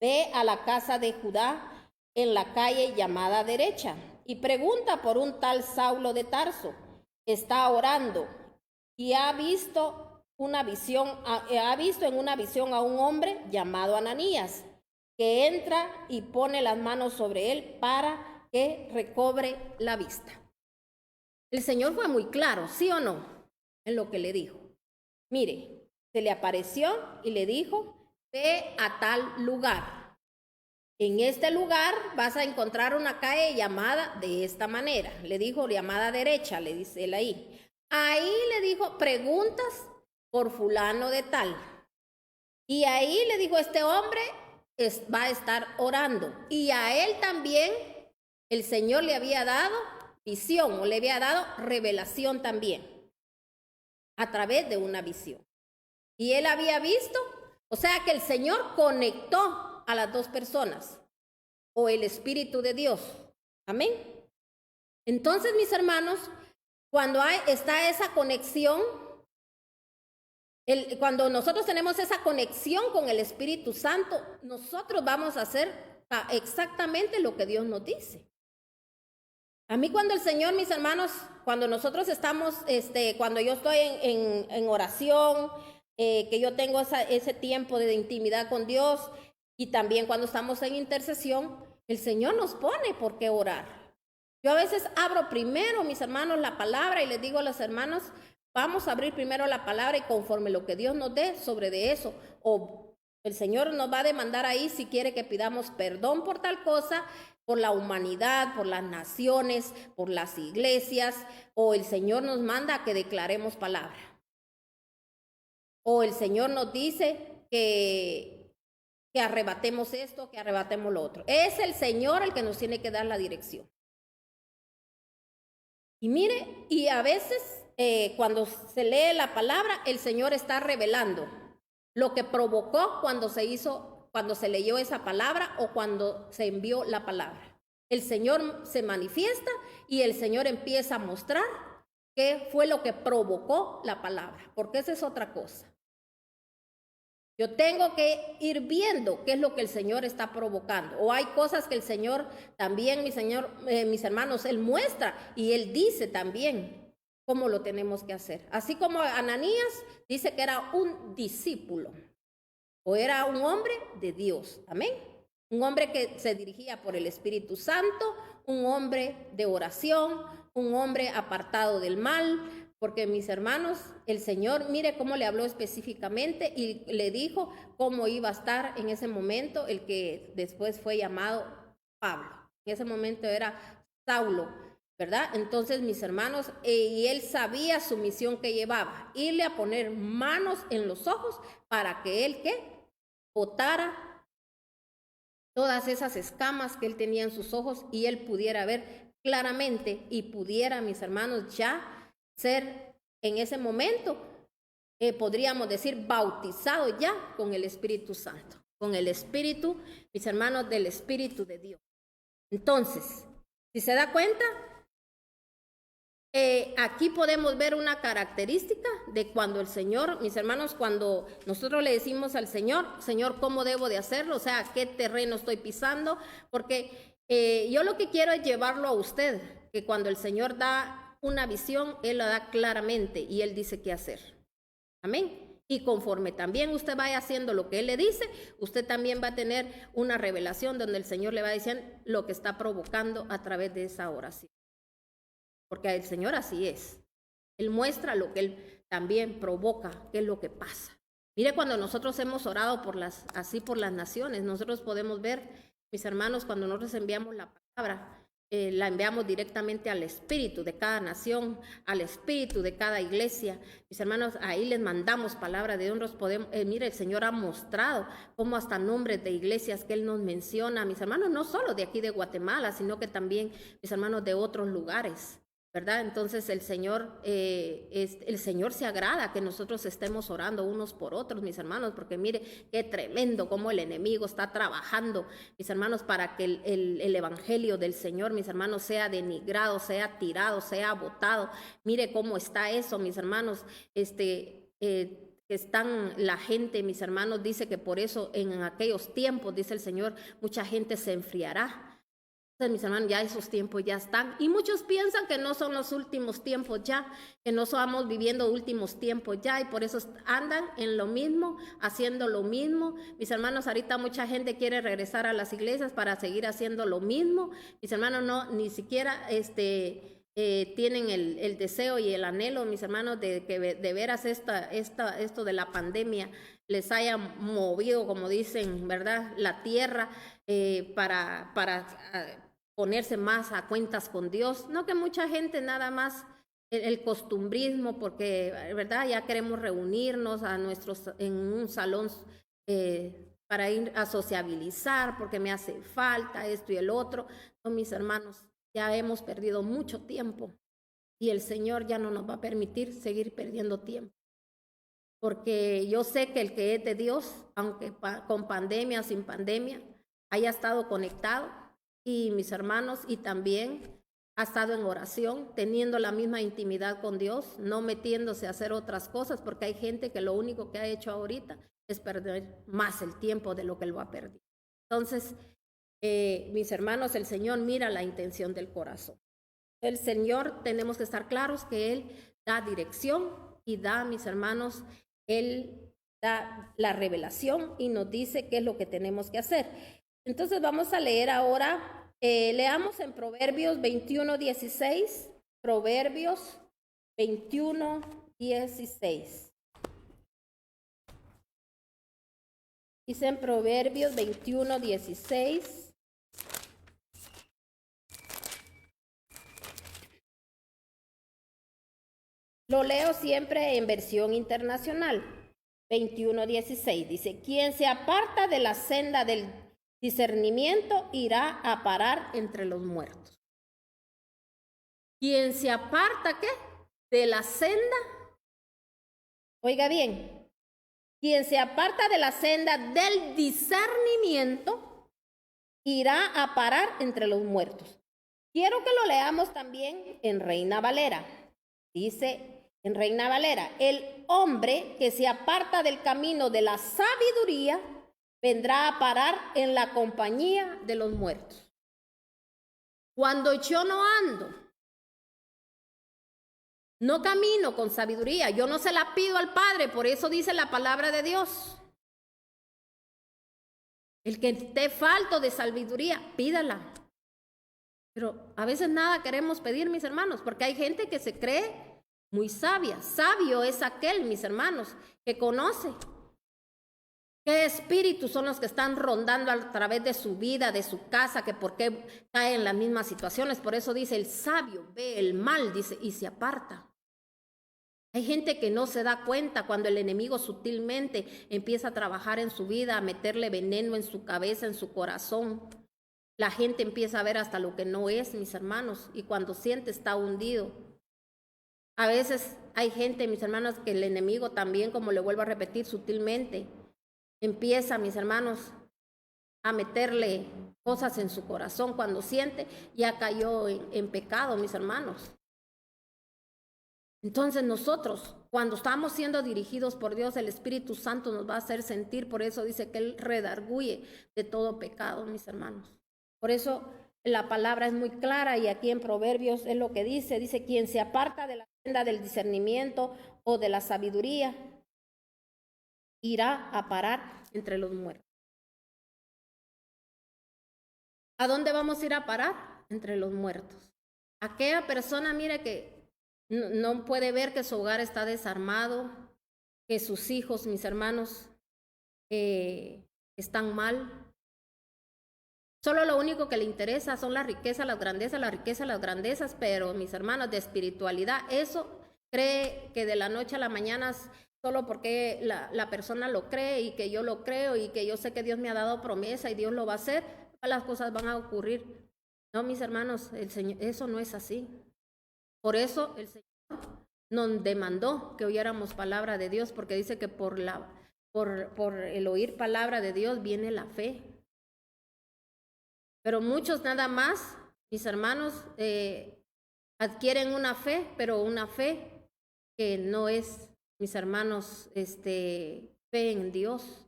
ve a la casa de Judá en la calle llamada Derecha y pregunta por un tal Saulo de Tarso. Está orando y ha visto en una visión a un hombre llamado Ananías, que entra y pone las manos sobre él para que recobre la vista. El Señor fue muy claro, ¿sí o no?, en lo que le dijo. Mire, se le apareció y le dijo, ve a tal lugar. En este lugar vas a encontrar una calle llamada de esta manera. Le dijo, llamada Derecha, le dice él ahí. Ahí le dijo, preguntas por fulano de tal. Y ahí le dijo, este hombre va a estar orando. Y a él también el Señor le había dado visión o le había dado revelación también a través de una visión. Y él había visto, o sea que el Señor conectó a las dos personas o el Espíritu de Dios. Amén. Entonces, mis hermanos, cuando está esa conexión, cuando nosotros tenemos esa conexión con el Espíritu Santo, nosotros vamos a hacer exactamente lo que Dios nos dice. A mí cuando el Señor, mis hermanos, cuando nosotros estamos, cuando yo estoy en oración, que yo tengo ese tiempo de intimidad con Dios, y también cuando estamos en intercesión, el Señor nos pone por qué orar. Yo a veces abro primero, mis hermanos, la palabra y les digo a los hermanos, vamos a abrir primero la palabra y conforme lo que Dios nos dé sobre de eso, o El Señor nos va a demandar ahí si quiere que pidamos perdón por tal cosa, por la humanidad, por las naciones, por las iglesias, o el Señor nos manda a que declaremos palabra. O el Señor nos dice que arrebatemos esto, que arrebatemos lo otro. Es el Señor el que nos tiene que dar la dirección. Y mire, y a veces cuando se lee la palabra, el Señor está revelando lo que provocó cuando se leyó esa palabra o cuando se envió la palabra. El Señor se manifiesta y el Señor empieza a mostrar qué fue lo que provocó la palabra, porque esa es otra cosa. Yo tengo que ir viendo qué es lo que el Señor está provocando. O hay cosas que el Señor también, mis hermanos, Él muestra y Él dice también cómo lo tenemos que hacer. Así como Ananías dice que era un discípulo o era un hombre de Dios. Amén. Un hombre que se dirigía por el Espíritu Santo, un hombre de oración, un hombre apartado del mal. Porque mis hermanos, el Señor, mire cómo le habló específicamente y le dijo cómo iba a estar en ese momento el que después fue llamado Pablo. En ese momento era Saulo, ¿verdad? Entonces, mis hermanos, y él sabía su misión que llevaba, irle a poner manos en los ojos para que él, ¿qué? Botara todas esas escamas que él tenía en sus ojos y él pudiera ver claramente y pudiera, mis hermanos, ya ser en ese momento, podríamos decir, bautizado ya con el Espíritu Santo, con el Espíritu, mis hermanos, del Espíritu de Dios. Entonces, si se da cuenta, aquí podemos ver una característica de cuando el Señor, mis hermanos, cuando nosotros le decimos al Señor, Señor, ¿cómo debo de hacerlo? O sea, ¿qué terreno estoy pisando? Porque yo lo que quiero es llevarlo a usted, que cuando el Señor da una visión, Él la da claramente y Él dice qué hacer. Amén. Y conforme también usted vaya haciendo lo que Él le dice, usted también va a tener una revelación donde el Señor le va a decir lo que está provocando a través de esa oración. Porque el Señor así es. Él muestra lo que Él también provoca, qué es lo que pasa. Mire, cuando nosotros hemos orado por las naciones, nosotros podemos ver, mis hermanos, cuando nosotros enviamos la palabra, la enviamos directamente al espíritu de cada nación, al espíritu de cada iglesia. Mis hermanos, ahí les mandamos palabra de Dios. Mire, el Señor ha mostrado cómo hasta nombres de iglesias que Él nos menciona, mis hermanos, no solo de aquí de Guatemala, sino que también, mis hermanos, de otros lugares, ¿verdad? Entonces el Señor se agrada que nosotros estemos orando unos por otros, mis hermanos, porque mire qué tremendo cómo el enemigo está trabajando, mis hermanos, para que el evangelio del Señor, mis hermanos, sea denigrado, sea tirado, sea botado. Mire cómo está eso, mis hermanos, están la gente, mis hermanos, dice que por eso en aquellos tiempos, dice el Señor, mucha gente se enfriará. Entonces, mis hermanos, ya esos tiempos ya están. Y muchos piensan que no son los últimos tiempos ya, que no estamos viviendo últimos tiempos ya, y por eso andan en lo mismo, haciendo lo mismo. Mis hermanos, ahorita mucha gente quiere regresar a las iglesias para seguir haciendo lo mismo. Mis hermanos, no, ni siquiera tienen el deseo y el anhelo, mis hermanos, de que de veras esto de la pandemia les haya movido, como dicen, ¿verdad?, la tierra para ponerse más a cuentas con Dios. No, que mucha gente nada más el costumbrismo, porque, ¿verdad?, ya queremos reunirnos en un salón para ir a sociabilizar, porque me hace falta esto y el otro. No, mis hermanos, ya hemos perdido mucho tiempo y el Señor ya no nos va a permitir seguir perdiendo tiempo. Porque yo sé que el que es de Dios, aunque con pandemia o sin pandemia, haya estado conectado, y mis hermanos, y también ha estado en oración, teniendo la misma intimidad con Dios, no metiéndose a hacer otras cosas, porque hay gente que lo único que ha hecho ahorita es perder más el tiempo de lo que lo ha perdido. Entonces, mis hermanos, el Señor mira la intención del corazón. El Señor, tenemos que estar claros que Él da dirección y da, mis hermanos, Él da la revelación y nos dice qué es lo que tenemos que hacer. Entonces vamos a leer ahora, leamos en Proverbios 21:16, Proverbios 21:16. Dice en Proverbios 21:16. Lo leo siempre en versión internacional. 21:16 dice: quien se aparta de la senda del discernimiento irá a parar entre los muertos. Quien se aparta, ¿qué? De la senda. Oiga bien, quien se aparta de la senda del discernimiento irá a parar entre los muertos. Quiero que lo leamos también en Reina Valera. Dice en Reina Valera: el hombre que se aparta del camino de la sabiduría vendrá a parar en la compañía de los muertos. Cuando yo no ando, no camino con sabiduría, yo no se la pido al Padre, por eso dice la palabra de Dios. El que esté falto de sabiduría, pídala. Pero a veces nada queremos pedir, mis hermanos, porque hay gente que se cree muy sabia. Sabio es aquel, mis hermanos, que conoce qué espíritus son los que están rondando a través de su vida, de su casa, que por qué cae en las mismas situaciones. Por eso dice, el sabio ve el mal, dice, y se aparta. Hay gente que no se da cuenta cuando el enemigo sutilmente empieza a trabajar en su vida, a meterle veneno en su cabeza, en su corazón. La gente empieza a ver hasta lo que no es, mis hermanos, y cuando siente está hundido. A veces hay gente, mis hermanos, que el enemigo también, como le vuelvo a repetir, sutilmente empieza, mis hermanos, a meterle cosas en su corazón. Cuando siente, ya cayó en pecado, mis hermanos. Entonces nosotros, cuando estamos siendo dirigidos por Dios, el Espíritu Santo nos va a hacer sentir. Por eso dice que Él redarguye de todo pecado, mis hermanos. Por eso la palabra es muy clara, y aquí en Proverbios es lo que dice. Dice, quien se aparta de la senda del discernimiento o de la sabiduría, irá a parar entre los muertos. ¿A dónde vamos a ir a parar? Entre los muertos. Aquella persona, mire, que no puede ver que su hogar está desarmado, que sus hijos, mis hermanos, están mal. Solo lo único que le interesa son la riqueza, las grandezas, pero mis hermanos, de espiritualidad, eso cree que de la noche a la mañana, solo porque la persona lo cree y que yo lo creo y que yo sé que Dios me ha dado promesa y Dios lo va a hacer, las cosas van a ocurrir. No, mis hermanos, el Señor, eso no es así. Por eso el Señor nos demandó que oyéramos palabra de Dios, porque dice que por el oír palabra de Dios viene la fe. Pero muchos nada más, mis hermanos, adquieren una fe, pero una fe que no es, mis hermanos, fe en Dios.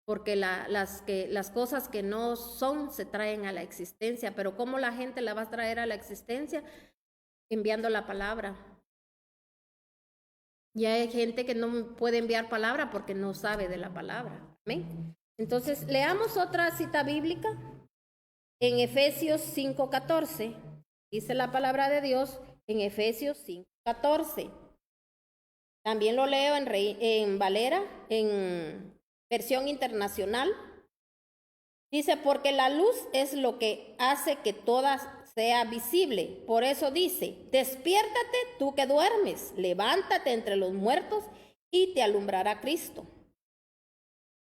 Porque las cosas que no son se traen a la existencia. Pero ¿cómo la gente la va a traer a la existencia? Enviando la palabra. Y hay gente que no puede enviar palabra porque no sabe de la palabra. ¿Amén? Entonces, leamos otra cita bíblica en Efesios 5:14. Dice la palabra de Dios en Efesios 5:14. También lo leo en Valera, en versión internacional. Dice, porque la luz es lo que hace que toda sea visible. Por eso dice, despiértate tú que duermes, levántate entre los muertos y te alumbrará Cristo.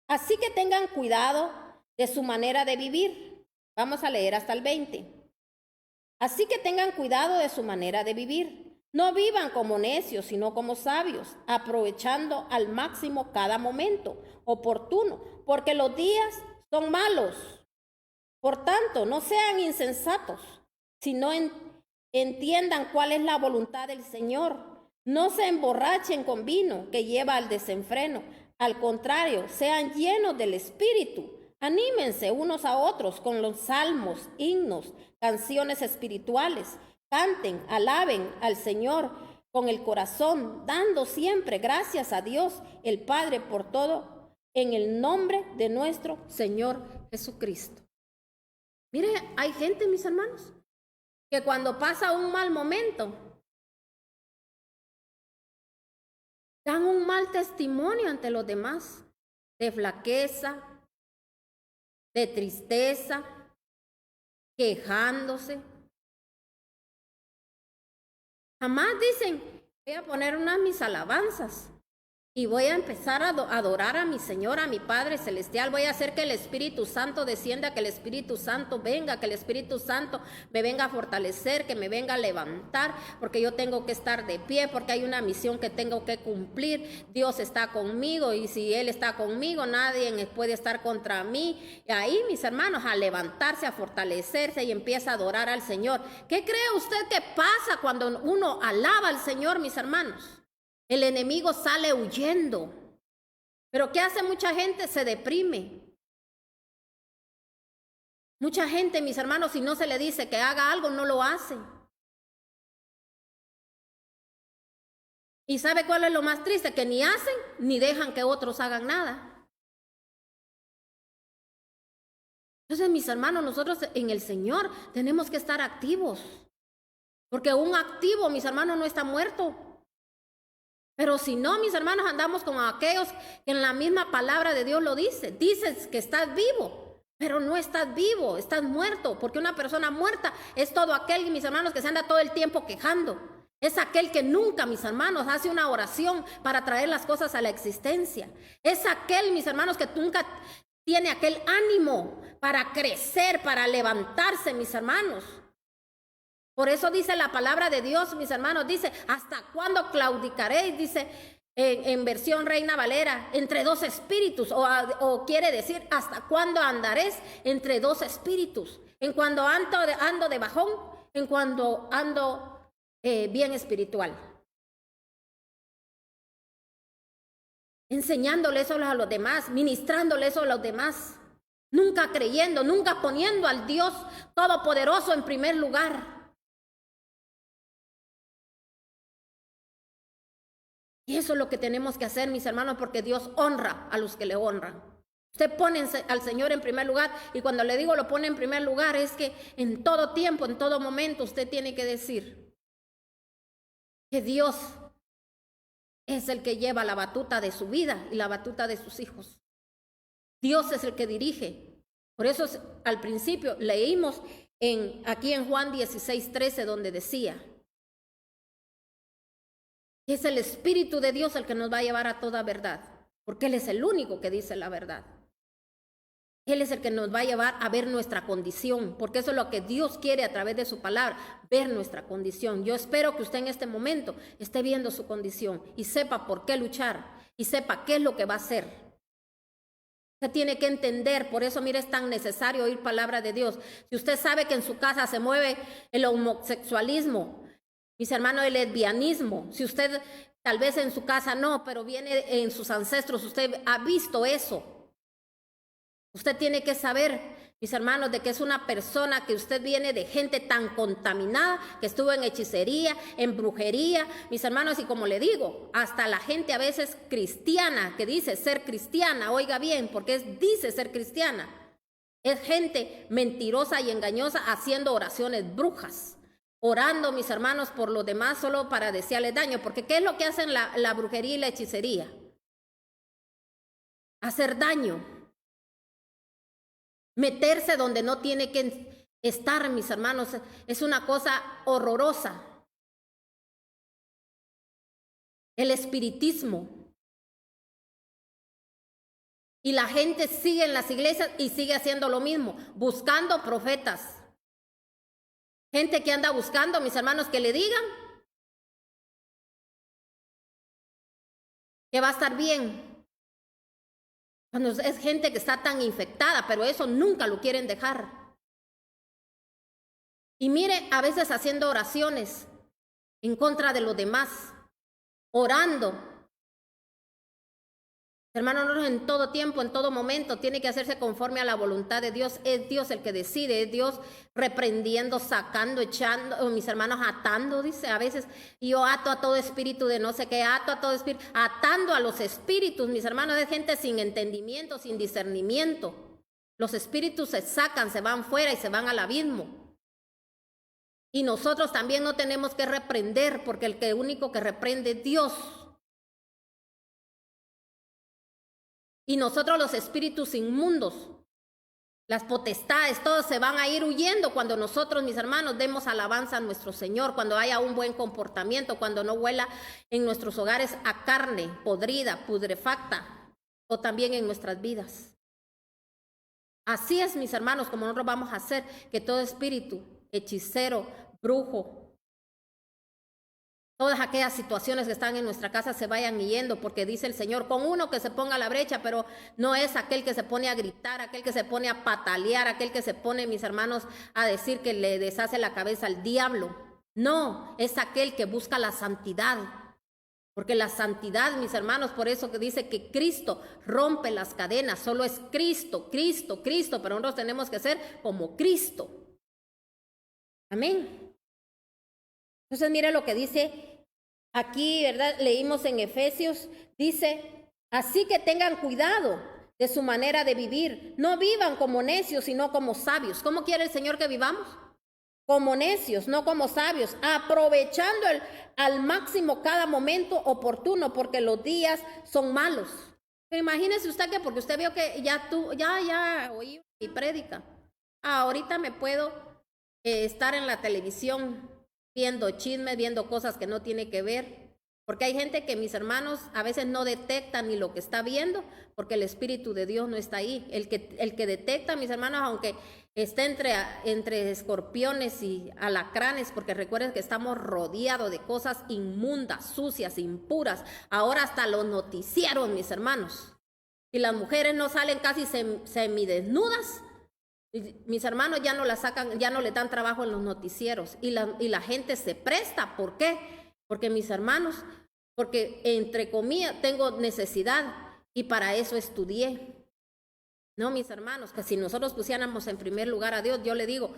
Así que tengan cuidado de su manera de vivir. Vamos a leer hasta el 20. Así que tengan cuidado de su manera de vivir. No vivan como necios, sino como sabios, aprovechando al máximo cada momento oportuno, porque los días son malos. Por tanto, no sean insensatos, sino entiendan cuál es la voluntad del Señor. No se emborrachen con vino que lleva al desenfreno. Al contrario, sean llenos del Espíritu. Anímense unos a otros con los salmos, himnos, canciones espirituales. Canten, alaben al Señor con el corazón, dando siempre gracias a Dios, el Padre, por todo, en el nombre de nuestro Señor Jesucristo. Mire, hay gente, mis hermanos, que cuando pasa un mal momento, dan un mal testimonio ante los demás, de flaqueza, de tristeza, quejándose. Jamás dicen, voy a poner unas mis alabanzas y voy a empezar a adorar a mi Señor, a mi Padre Celestial. Voy a hacer que el Espíritu Santo descienda, que el Espíritu Santo venga, que el Espíritu Santo me venga a fortalecer, que me venga a levantar, porque yo tengo que estar de pie, porque hay una misión que tengo que cumplir. Dios está conmigo y si Él está conmigo, nadie puede estar contra mí. Y ahí, mis hermanos, a levantarse, a fortalecerse y empieza a adorar al Señor. ¿Qué cree usted que pasa cuando uno alaba al Señor, mis hermanos? El enemigo sale huyendo. Pero ¿qué hace mucha gente? Se deprime. Mucha gente, mis hermanos, si no se le dice que haga algo, no lo hace. ¿Y sabe cuál es lo más triste? Que ni hacen ni dejan que otros hagan nada. Entonces, mis hermanos, nosotros en el Señor tenemos que estar activos. Porque un activo, mis hermanos, no está muerto. Pero si no, mis hermanos, andamos como aquellos que en la misma palabra de Dios lo dice. Dices que estás vivo, pero no estás vivo, estás muerto. Porque una persona muerta es todo aquel, mis hermanos, que se anda todo el tiempo quejando. Es aquel que nunca, mis hermanos, hace una oración para traer las cosas a la existencia. Es aquel, mis hermanos, que nunca tiene aquel ánimo para crecer, para levantarse, mis hermanos. Por eso dice la palabra de Dios, mis hermanos, dice, ¿hasta cuándo claudicaréis? Dice en versión Reina Valera, entre dos espíritus, o quiere decir, ¿hasta cuándo andaréis entre dos espíritus? En cuando ando de bajón, en cuando ando bien espiritual. Enseñándole eso a los demás, ministrándole eso a los demás. Nunca creyendo, nunca poniendo al Dios Todopoderoso en primer lugar. Y eso es lo que tenemos que hacer, mis hermanos, porque Dios honra a los que le honran. Usted pone al Señor en primer lugar, y cuando le digo lo pone en primer lugar, es que en todo tiempo, en todo momento, usted tiene que decir que Dios es el que lleva la batuta de su vida y la batuta de sus hijos. Dios es el que dirige. Por eso al principio leímos aquí en Juan 16:13, donde decía, es el Espíritu de Dios el que nos va a llevar a toda verdad, porque Él es el único que dice la verdad. Él es el que nos va a llevar a ver nuestra condición, porque eso es lo que Dios quiere a través de su palabra, ver nuestra condición. Yo espero que usted en este momento esté viendo su condición y sepa por qué luchar y sepa qué es lo que va a hacer. Usted tiene que entender, por eso mire, es tan necesario oír palabra de Dios. Si usted sabe que en su casa se mueve el homosexualismo, mis hermanos, el lesbianismo, si usted tal vez en su casa no, pero viene en sus ancestros, usted ha visto eso. Usted tiene que saber, mis hermanos, de que es una persona que usted viene de gente tan contaminada, que estuvo en hechicería, en brujería, mis hermanos, y como le digo, hasta la gente a veces cristiana, que dice ser cristiana, oiga bien, porque dice ser cristiana, es gente mentirosa y engañosa haciendo oraciones brujas. Orando, mis hermanos, por los demás solo para desearles daño. Porque ¿qué es lo que hacen la brujería y la hechicería? Hacer daño. Meterse donde no tiene que estar, mis hermanos. Es una cosa horrorosa. El espiritismo. Y la gente sigue en las iglesias y sigue haciendo lo mismo. Buscando profetas. Gente que anda buscando, mis hermanos, que le digan que va a estar bien. Cuando es gente que está tan infectada, pero eso nunca lo quieren dejar. Y mire, a veces haciendo oraciones en contra de los demás, orando. Hermanos, en todo tiempo, en todo momento, tiene que hacerse conforme a la voluntad de Dios. Es Dios el que decide, es Dios reprendiendo, sacando, echando, mis hermanos, atando, dice a veces, yo ato a todo espíritu de no sé qué, ato a todo espíritu, atando a los espíritus, mis hermanos, de gente sin entendimiento, sin discernimiento. Los espíritus se sacan, se van fuera y se van al abismo. Y nosotros también no tenemos que reprender, porque el único que reprende es Dios. Y nosotros los espíritus inmundos Las potestades, todos se van a ir huyendo cuando nosotros, mis hermanos, demos alabanza a nuestro Señor, cuando haya un buen comportamiento, cuando no huela en nuestros hogares a carne podrida, putrefacta, o también en nuestras vidas. Así es, mis hermanos, como nosotros vamos a hacer que todo espíritu, hechicero, brujo, todas aquellas situaciones que están en nuestra casa se vayan yendo, porque dice el Señor, con uno que se ponga a la brecha, pero no es aquel que se pone a gritar, aquel que se pone a patalear, aquel que se pone, mis hermanos, a decir que le deshace la cabeza al diablo. No, es aquel que busca la santidad. Porque la santidad, mis hermanos, por eso que dice que Cristo rompe las cadenas, solo es Cristo, Cristo, Cristo, pero nosotros tenemos que ser como Cristo. Amén. Entonces mira lo que dice aquí, ¿verdad? Leímos en Efesios, dice, así que tengan cuidado de su manera de vivir. No vivan como necios, sino como sabios. ¿Cómo quiere el Señor que vivamos? Como necios, no como sabios, aprovechando al máximo cada momento oportuno, porque los días son malos. Imagínese usted que porque usted vio que ya oí mi prédica. Ahorita me puedo estar en la televisión viendo chismes, viendo cosas que no tiene que ver, porque hay gente que, mis hermanos, a veces no detecta ni lo que está viendo, porque el Espíritu de Dios no está ahí. El que detecta, mis hermanos, aunque esté entre escorpiones y alacranes, porque recuerden que estamos rodeados de cosas inmundas, sucias, impuras, ahora hasta los noticieros, mis hermanos, y las mujeres no salen casi semidesnudas. Mis hermanos ya no la sacan, ya no le dan trabajo en los noticieros y la gente se presta. ¿Por qué? Porque, mis hermanos, porque entre comillas tengo necesidad y para eso estudié. No, mis hermanos, que si nosotros pusiéramos en primer lugar a Dios, yo le digo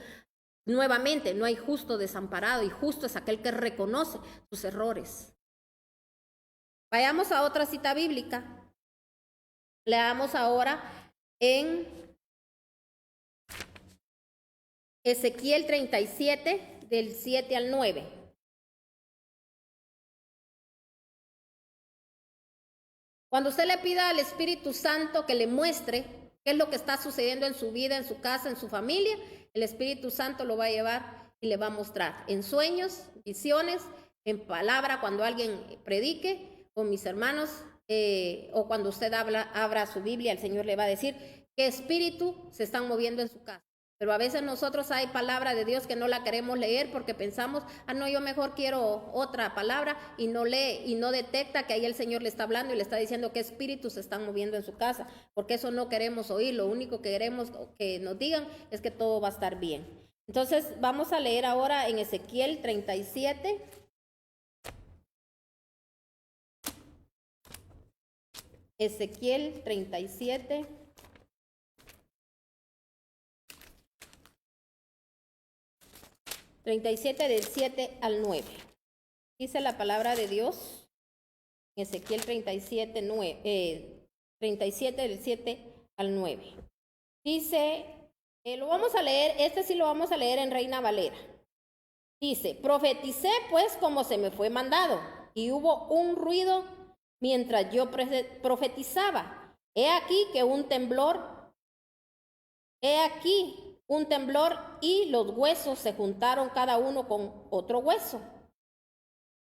nuevamente, no hay justo desamparado, y justo es aquel que reconoce sus errores. Vayamos a otra cita bíblica. Leamos ahora en Ezequiel 37, del 7 al 9. Cuando usted le pida al Espíritu Santo que le muestre qué es lo que está sucediendo en su vida, en su casa, en su familia, el Espíritu Santo lo va a llevar y le va a mostrar en sueños, visiones, en palabra, cuando alguien predique, con mis hermanos, o cuando usted abra su Biblia, el Señor le va a decir qué espíritu se están moviendo en su casa. Pero a veces nosotros hay palabra de Dios que no la queremos leer porque pensamos, no, yo mejor quiero otra palabra, y no lee y no detecta que ahí el Señor le está hablando y le está diciendo qué espíritus se están moviendo en su casa, porque eso no queremos oír. Lo único que queremos que nos digan es que todo va a estar bien. Entonces vamos a leer ahora en Ezequiel 37. Ezequiel 37. 37 del 7 al 9. Dice la palabra de Dios, Ezequiel 37 del 7 al 9. Dice, lo vamos a leer, sí lo vamos a leer en Reina Valera. Dice, profeticé pues como se me fue mandado, y hubo un ruido mientras yo profetizaba. He aquí un temblor, y los huesos se juntaron cada uno con otro hueso.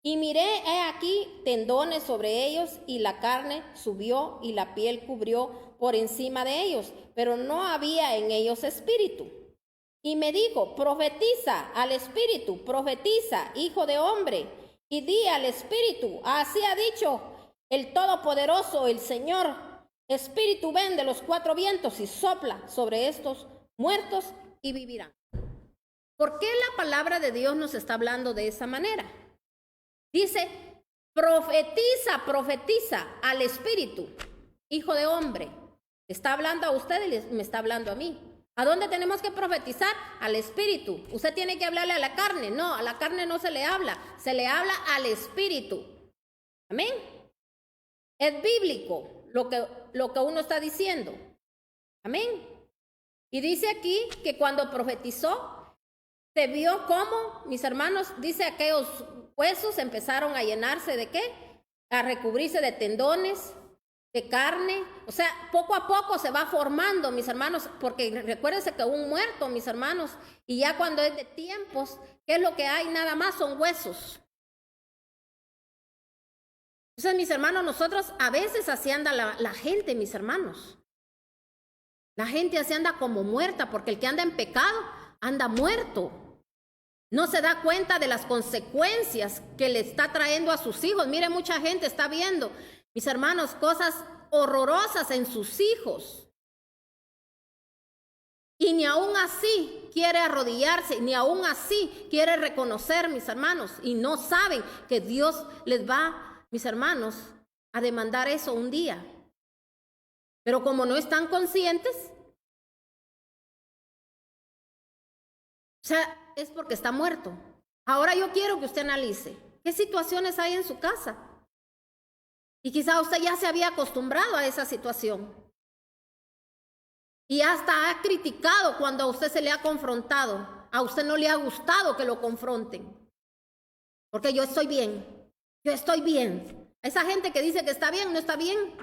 Y miré, he aquí tendones sobre ellos, y la carne subió, y la piel cubrió por encima de ellos, pero no había en ellos espíritu. Y me dijo, profetiza al espíritu, profetiza, hijo de hombre, y di al espíritu, así ha dicho el Todopoderoso, el Señor, espíritu, ven de los cuatro vientos y sopla sobre estos muertos y vivirán. ¿Por qué la palabra de Dios nos está hablando de esa manera? Dice, profetiza al espíritu, hijo de hombre. Está hablando a usted y me está hablando a mí. ¿A dónde tenemos que profetizar? Al espíritu. Usted tiene que hablarle a la carne. No, a la carne no se le habla al espíritu. Amén. Es bíblico lo que uno está diciendo. Amén. Y dice aquí que cuando profetizó, se vio cómo, mis hermanos, dice aquellos huesos empezaron a llenarse ¿de qué? A recubrirse de tendones, de carne. O sea, poco a poco se va formando, mis hermanos, porque recuérdense que un muerto, mis hermanos, y ya cuando es de tiempos, ¿qué es lo que hay? Nada más son huesos. Entonces, mis hermanos, nosotros a veces así anda la gente, mis hermanos. La gente así anda como muerta, porque el que anda en pecado anda muerto. No se da cuenta de las consecuencias que le está trayendo a sus hijos. Mire, mucha gente está viendo, mis hermanos, cosas horrorosas en sus hijos. Y ni aún así quiere arrodillarse, ni aún así quiere reconocer, mis hermanos. Y no saben que Dios les va, mis hermanos, a demandar eso un día. Pero como no están conscientes, o sea, es porque está muerto. Ahora yo quiero que usted analice qué situaciones hay en su casa. Y quizá usted ya se había acostumbrado a esa situación. Y hasta ha criticado cuando a usted se le ha confrontado. A usted no le ha gustado que lo confronten. Porque yo estoy bien. Yo estoy bien. Esa gente que dice que está bien, no está bien.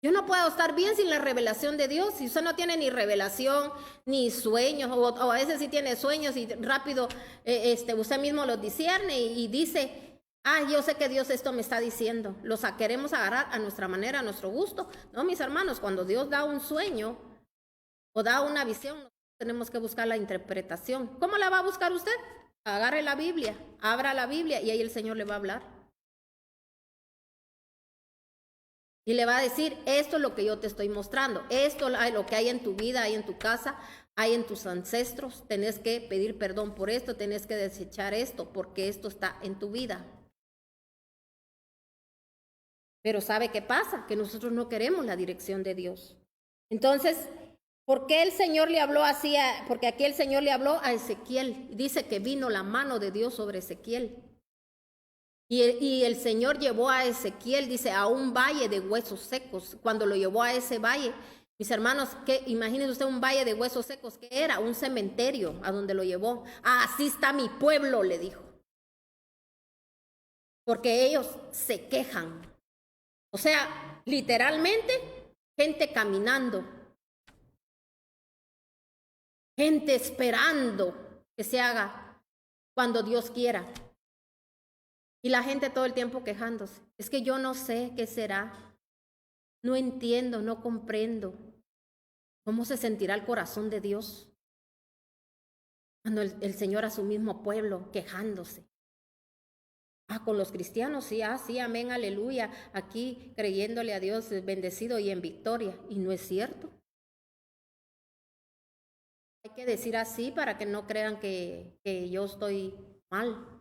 Yo no puedo estar bien sin la revelación de Dios. Si usted no tiene ni revelación, ni sueños, o a veces sí tiene sueños y rápido usted mismo los discierne y dice, yo sé que Dios esto me está diciendo. Los queremos agarrar a nuestra manera, a nuestro gusto. No, mis hermanos, cuando Dios da un sueño o da una visión, tenemos que buscar la interpretación. ¿Cómo la va a buscar usted? Agarre la Biblia, abra la Biblia y ahí el Señor le va a hablar. Y le va a decir, esto es lo que yo te estoy mostrando. Esto es lo que hay en tu vida, hay en tu casa, hay en tus ancestros. Tenés que pedir perdón por esto, tenés que desechar esto, porque esto está en tu vida. Pero ¿sabe qué pasa? Que nosotros no queremos la dirección de Dios. Entonces, ¿por qué el Señor le habló así? Porque aquí el Señor le habló a Ezequiel. Dice que vino la mano de Dios sobre Ezequiel. Y el Señor llevó a Ezequiel, dice, a un valle de huesos secos. Cuando lo llevó a ese valle, mis hermanos, imagínense usted un valle de huesos secos, ¿qué era? Un cementerio a donde lo llevó. Así está mi pueblo, le dijo. Porque ellos se quejan. O sea, literalmente, gente caminando. Gente esperando que se haga cuando Dios quiera. Y la gente todo el tiempo quejándose. Es que yo no sé qué será. No entiendo, no comprendo. ¿Cómo se sentirá el corazón de Dios cuando el Señor a su mismo pueblo quejándose? Con los cristianos, sí, sí, amén, aleluya. Aquí creyéndole a Dios bendecido y en victoria. Y no es cierto. Hay que decir así para que no crean que yo estoy mal.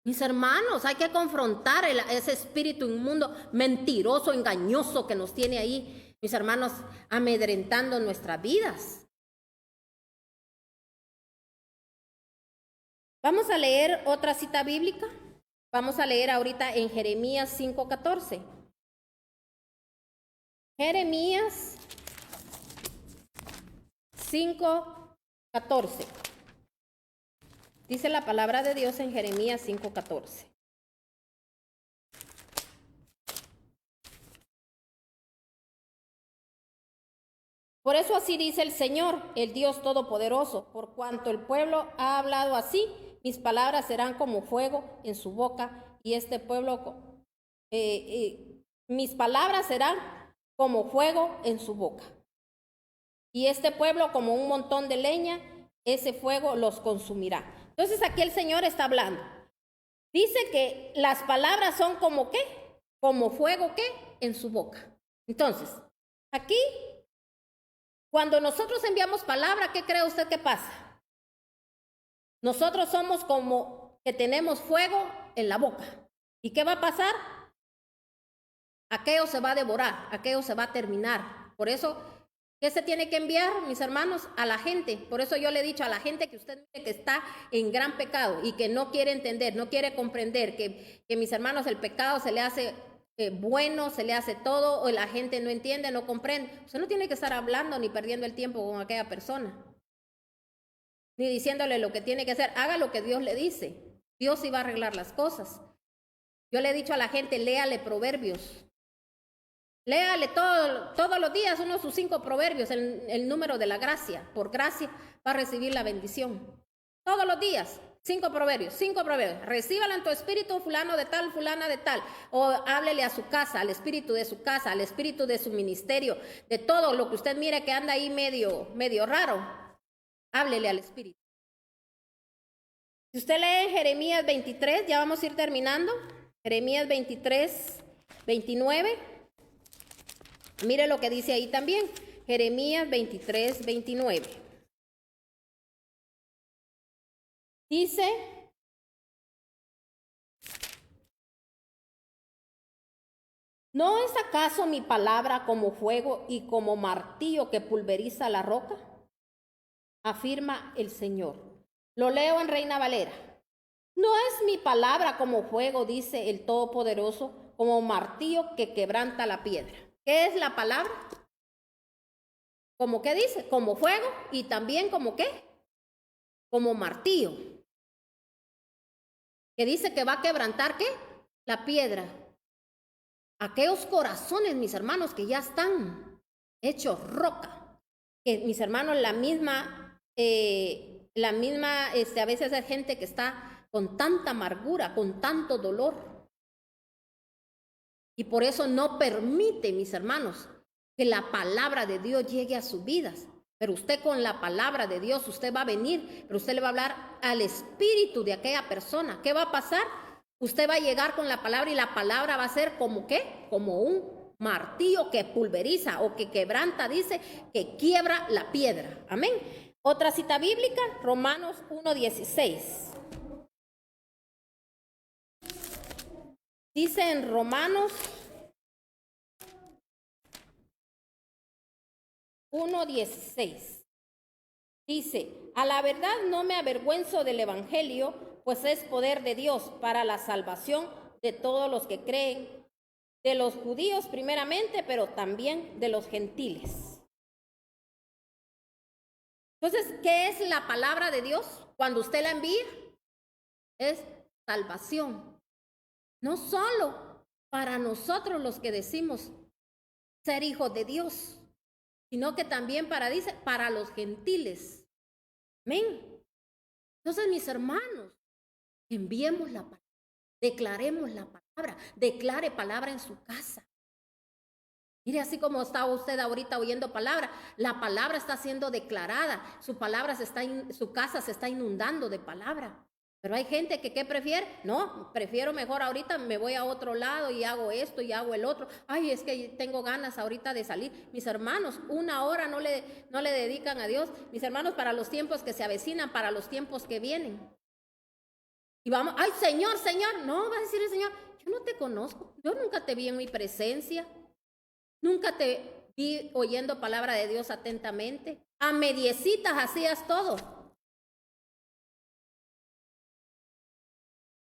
Mis hermanos, hay que confrontar ese espíritu inmundo, mentiroso, engañoso que nos tiene ahí, mis hermanos, amedrentando nuestras vidas. Vamos a leer otra cita bíblica. Vamos a leer ahorita en Jeremías 5:14. Jeremías 5:14. Dice la palabra de Dios en Jeremías 5:14. Por eso así dice el Señor, el Dios Todopoderoso, por cuanto el pueblo ha hablado así, mis palabras serán como fuego en su boca, y este pueblo, mis palabras serán como fuego en su boca. Y este pueblo como un montón de leña, ese fuego los consumirá. Entonces aquí el Señor está hablando. Dice que las palabras son como ¿qué? Como fuego ¿qué? En su boca. Entonces, aquí, cuando nosotros enviamos palabra, ¿qué cree usted que pasa? Nosotros somos como que tenemos fuego en la boca. ¿Y qué va a pasar? Aquello se va a devorar, aquello se va a terminar. Por eso, ¿qué se tiene que enviar, mis hermanos? A la gente. Por eso yo le he dicho a la gente que usted que está en gran pecado y que no quiere entender, no quiere comprender que mis hermanos el pecado se le hace bueno, se le hace todo, o la gente no entiende, no comprende. Usted no tiene que estar hablando ni perdiendo el tiempo con aquella persona, ni diciéndole lo que tiene que hacer. Haga lo que Dios le dice. Dios iba a arreglar las cosas. Yo le he dicho a la gente, léale Proverbios. Léale todos los días sus 5 proverbios, el número de la gracia. Por gracia va a recibir la bendición. Todos los días, 5 proverbios, 5 proverbios. Recíbala en tu espíritu, fulano de tal, fulana de tal. O háblele a su casa, al espíritu de su casa, al espíritu de su ministerio, de todo lo que usted mire que anda ahí medio raro. Háblele al espíritu. Si usted lee en Jeremías 23, ya vamos a ir terminando. Jeremías 23, 29. Mire lo que dice ahí también. Jeremías 23, 29. Dice: ¿no es acaso mi palabra como fuego y como martillo que pulveriza la roca? Afirma el Señor. Lo leo en Reina Valera. ¿no es mi palabra como fuego, dice el Todopoderoso, como martillo que quebranta la piedra? ¿Qué es la palabra? ¿Cómo qué dice? Como fuego y también como qué? Como martillo. Que dice que va a quebrantar ¿qué? La piedra. Aquellos corazones, mis hermanos, que ya están hechos roca. Que mis hermanos, a veces hay gente que está con tanta amargura, con tanto dolor. Y por eso no permite, mis hermanos, que la palabra de Dios llegue a sus vidas. Pero usted con la palabra de Dios, usted va a venir, pero usted le va a hablar al espíritu de aquella persona. ¿Qué va a pasar? Usted va a llegar con la palabra y la palabra va a ser como ¿qué? Como un martillo que pulveriza o que quebranta, dice, que quiebra la piedra. Amén. Otra cita bíblica, Romanos 1:16. Dice en Romanos 1:16. Dice: a la verdad no me avergüenzo del evangelio, pues es poder de Dios para la salvación de todos los que creen, de los judíos primeramente, pero también de los gentiles. Entonces, ¿qué es la palabra de Dios? Cuando usted la envía, es salvación. No solo para nosotros los que decimos ser hijos de Dios, sino que también para los gentiles. Amén. Entonces, mis hermanos, enviemos la palabra, declaremos la palabra, declare palabra en su casa. Mire, así como está usted ahorita oyendo palabra, la palabra está siendo declarada, su casa se está inundando de palabra. Pero hay gente que ¿qué prefiere? No, prefiero mejor ahorita me voy a otro lado y hago esto y hago el otro. Ay, es que tengo ganas ahorita de salir. Mis hermanos, 1 hora no le dedican a Dios. Mis hermanos, para los tiempos que se avecinan, para los tiempos que vienen. Y vamos, ay, Señor, Señor. No, va a decir el Señor, yo no te conozco. Yo nunca te vi en mi presencia. Nunca te vi oyendo palabra de Dios atentamente. A mediecitas hacías todo.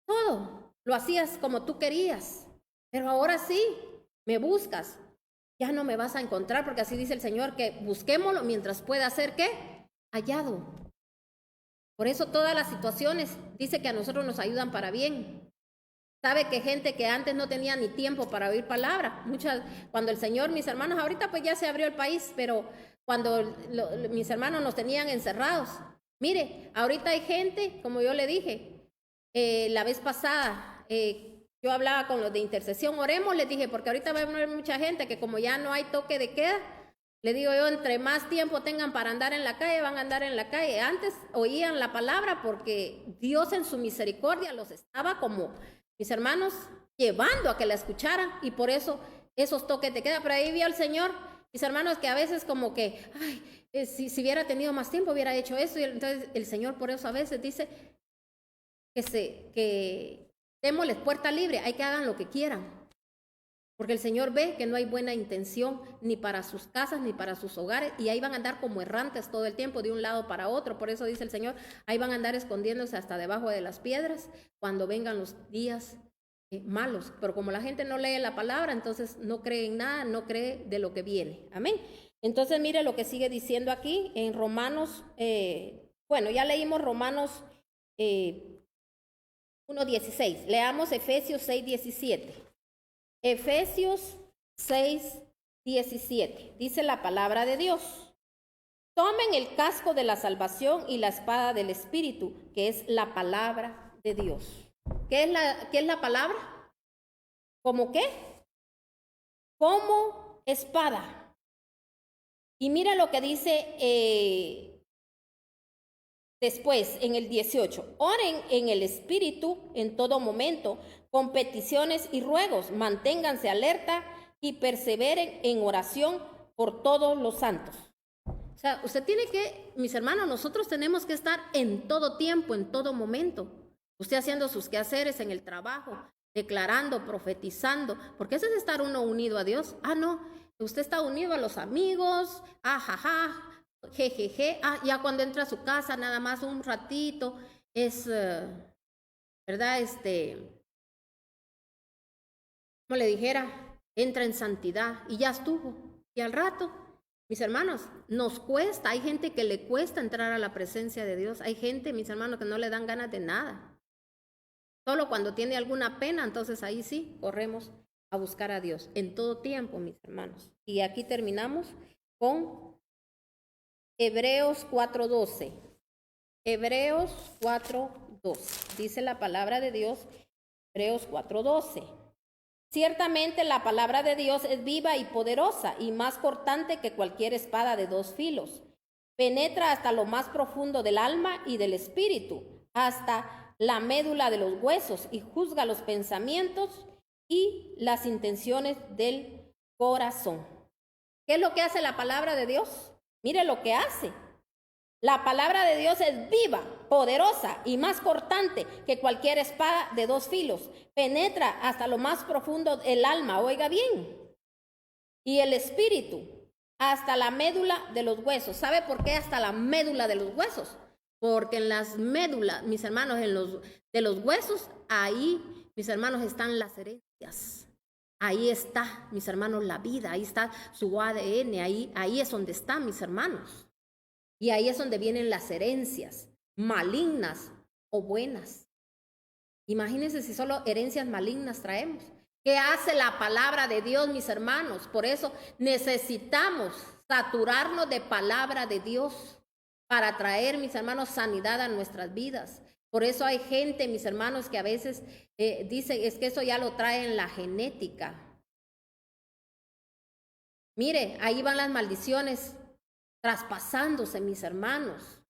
Todo lo hacías como tú querías, pero ahora sí, me buscas, ya no me vas a encontrar, porque así dice el Señor, que busquémoslo mientras pueda ser ¿qué? Hallado. Por eso todas las situaciones dice que a nosotros nos ayudan para bien. Sabe que gente que antes no tenía ni tiempo para oír palabra, cuando el Señor, mis hermanos, ahorita pues ya se abrió el país, pero cuando mis hermanos nos tenían encerrados, mire, ahorita hay gente, como yo le dije, la vez pasada, yo hablaba con los de intercesión, oremos, les dije, porque ahorita va a haber mucha gente que como ya no hay toque de queda, le digo yo, entre más tiempo tengan para andar en la calle, van a andar en la calle. Antes oían la palabra porque Dios en su misericordia los estaba como, mis hermanos, llevando a que la escucharan, y por eso esos toques de queda. Pero ahí vio el Señor, mis hermanos, que a veces como que, ay, si hubiera tenido más tiempo hubiera hecho eso. Y entonces el Señor por eso a veces dice que démosles puerta libre, hay que hagan lo que quieran, porque el Señor ve que no hay buena intención ni para sus casas ni para sus hogares, y ahí van a andar como errantes todo el tiempo de un lado para otro. Por eso dice el Señor, ahí van a andar escondiéndose hasta debajo de las piedras cuando vengan los días malos. Pero como la gente no lee la palabra, entonces no cree en nada, no cree de lo que viene. Amén. Entonces mire lo que sigue diciendo aquí en Romanos, bueno, ya leímos Romanos 1:16. Leamos Efesios 6:17. Efesios 6:17. Dice la palabra de Dios. Tomen el casco de la salvación y la espada del Espíritu, que es la palabra de Dios. ¿Qué es la palabra? ¿Cómo qué? Como espada. Y mira lo que dice después en el 18. Oren en el Espíritu en todo momento, con peticiones y ruegos. Manténganse alerta y perseveren en oración por todos los santos. O sea, usted tiene que, mis hermanos, nosotros tenemos que estar en todo tiempo, en todo momento. Usted haciendo sus quehaceres en el trabajo, declarando, profetizando, porque eso es estar uno unido a Dios. Ah, no, usted está unido a los amigos, jaja, jejeje, ya cuando entra a su casa, nada más un ratito, es, ¿verdad? Como le dijera, entra en santidad y ya estuvo. Y al rato, mis hermanos, nos cuesta, hay gente que le cuesta entrar a la presencia de Dios, hay gente, mis hermanos, que no le dan ganas de nada. Solo cuando tiene alguna pena, entonces ahí sí, corremos a buscar a Dios, en todo tiempo, mis hermanos. Y aquí terminamos con Hebreos 4:12. Hebreos 4:12. Dice la palabra de Dios, Hebreos 4:12. Ciertamente la palabra de Dios es viva y poderosa y más cortante que cualquier espada de dos filos. Penetra hasta lo más profundo del alma y del espíritu, hasta la médula de los huesos y juzga los pensamientos y las intenciones del corazón. ¿Qué es lo que hace la palabra de Dios? Mire lo que hace. La palabra de Dios es viva, poderosa y más cortante que cualquier espada de dos filos. Penetra hasta lo más profundo del alma, oiga bien, y el espíritu, hasta la médula de los huesos. ¿Sabe por qué hasta la médula de los huesos? Porque en las médulas, mis hermanos, de los huesos, ahí, mis hermanos, están las herencias. Ahí está, mis hermanos, la vida, ahí está su ADN, ahí es donde están, mis hermanos. Y ahí es donde vienen las herencias, malignas o buenas. Imagínense si solo herencias malignas traemos. ¿Qué hace la palabra de Dios, mis hermanos? Por eso necesitamos saturarnos de palabra de Dios para traer, mis hermanos, sanidad a nuestras vidas. Por eso hay gente, mis hermanos, que a veces dice, es que eso ya lo trae en la genética. Mire, ahí van las maldiciones traspasándose, mis hermanos.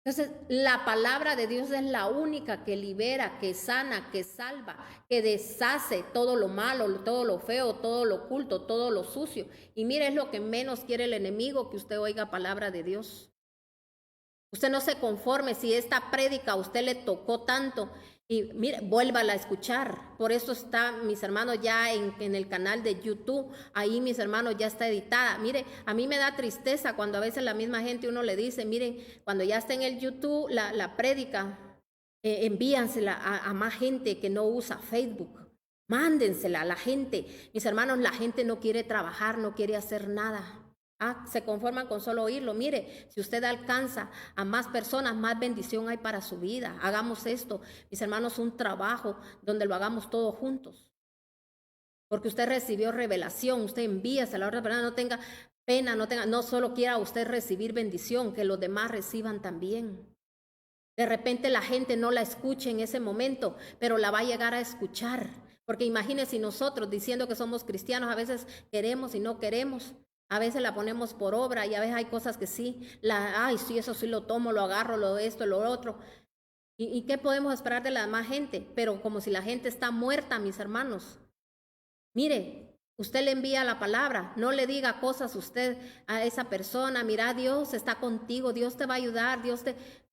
Entonces, la palabra de Dios es la única que libera, que sana, que salva, que deshace todo lo malo, todo lo feo, todo lo oculto, todo lo sucio. Y mire, es lo que menos quiere el enemigo, que usted oiga palabra de Dios. Usted no se conforme si esta prédica a usted le tocó tanto y mire, vuélvala a escuchar. Por eso está, mis hermanos, ya en el canal de YouTube. Ahí, mis hermanos, ya está editada. Mire, a mí me da tristeza cuando a veces la misma gente uno le dice, miren, cuando ya está en el YouTube la prédica, envíansela a más gente que no usa Facebook. Mándensela a la gente. Mis hermanos, la gente no quiere trabajar, no quiere hacer nada. Se conforman con solo oírlo. Mire, si usted alcanza a más personas, más bendición hay para su vida. Hagamos esto, mis hermanos, un trabajo donde lo hagamos todos juntos. Porque usted recibió revelación, usted envíase a la otra persona, no tenga pena, no solo quiera usted recibir bendición, que los demás reciban también. De repente la gente no la escuche en ese momento, pero la va a llegar a escuchar. Porque imagínese nosotros diciendo que somos cristianos, a veces queremos y no queremos. A veces la ponemos por obra y a veces hay cosas que sí, sí, eso sí lo tomo, lo agarro, esto, lo otro. ¿Y qué podemos esperar de la demás gente? Pero como si la gente está muerta, mis hermanos. Mire, usted le envía la palabra, no le diga cosas usted a esa persona, mira, Dios está contigo, Dios te va a ayudar,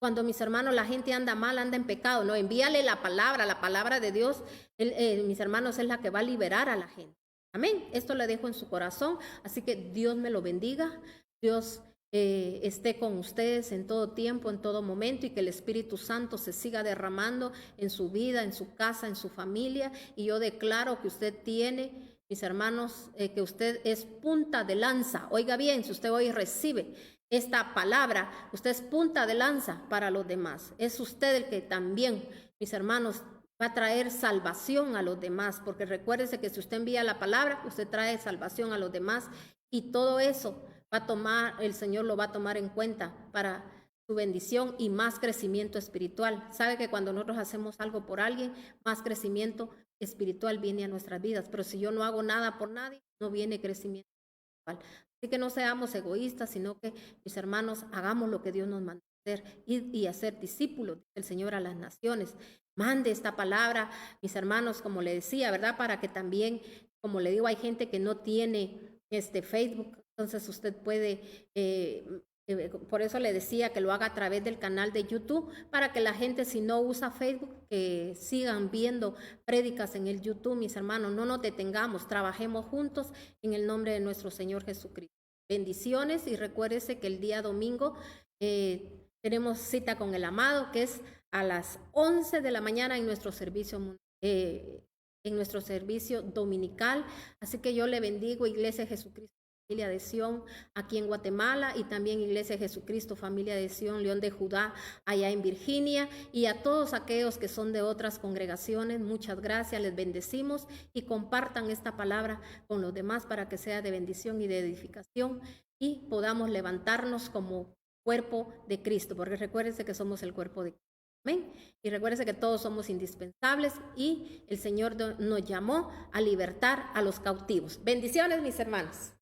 Cuando, mis hermanos, la gente anda mal, anda en pecado, no, envíale la palabra de Dios, mis hermanos, es la que va a liberar a la gente. Amén. Esto le dejo en su corazón. Así que Dios me lo bendiga. Dios esté con ustedes en todo tiempo, en todo momento, y que el Espíritu Santo se siga derramando en su vida, en su casa, en su familia. Y yo declaro que usted tiene, mis hermanos, que usted es punta de lanza. Oiga bien, si usted hoy recibe esta palabra, usted es punta de lanza para los demás. Es usted el que también, mis hermanos, va a traer salvación a los demás, porque recuérdese que si usted envía la palabra, usted trae salvación a los demás y todo eso va a tomar, el Señor lo va a tomar en cuenta para su bendición y más crecimiento espiritual. Sabe que cuando nosotros hacemos algo por alguien, más crecimiento espiritual viene a nuestras vidas, pero si yo no hago nada por nadie, no viene crecimiento espiritual. Así que no seamos egoístas, sino que, mis hermanos, hagamos lo que Dios nos manda hacer y hacer discípulos del Señor a las naciones. Mande esta palabra, mis hermanos, como le decía, ¿verdad? Para que también, como le digo, hay gente que no tiene Facebook, entonces usted puede, por eso le decía que lo haga a través del canal de YouTube, para que la gente, si no usa Facebook, que sigan viendo prédicas en el YouTube, mis hermanos. No nos detengamos, trabajemos juntos en el nombre de nuestro Señor Jesucristo. Bendiciones y recuérdese que el día domingo tenemos cita con el amado, que es a las 11 de la mañana en nuestro servicio dominical. Así que yo le bendigo, Iglesia de Jesucristo, Familia de Sion, aquí en Guatemala, y también Iglesia de Jesucristo, Familia de Sion, León de Judá, allá en Virginia, y a todos aquellos que son de otras congregaciones. Muchas gracias, les bendecimos y compartan esta palabra con los demás para que sea de bendición y de edificación y podamos levantarnos como cuerpo de Cristo, porque recuérdense que somos el cuerpo de Cristo. Amén. Y recuérdense que todos somos indispensables y el Señor nos llamó a libertar a los cautivos. Bendiciones, mis hermanos.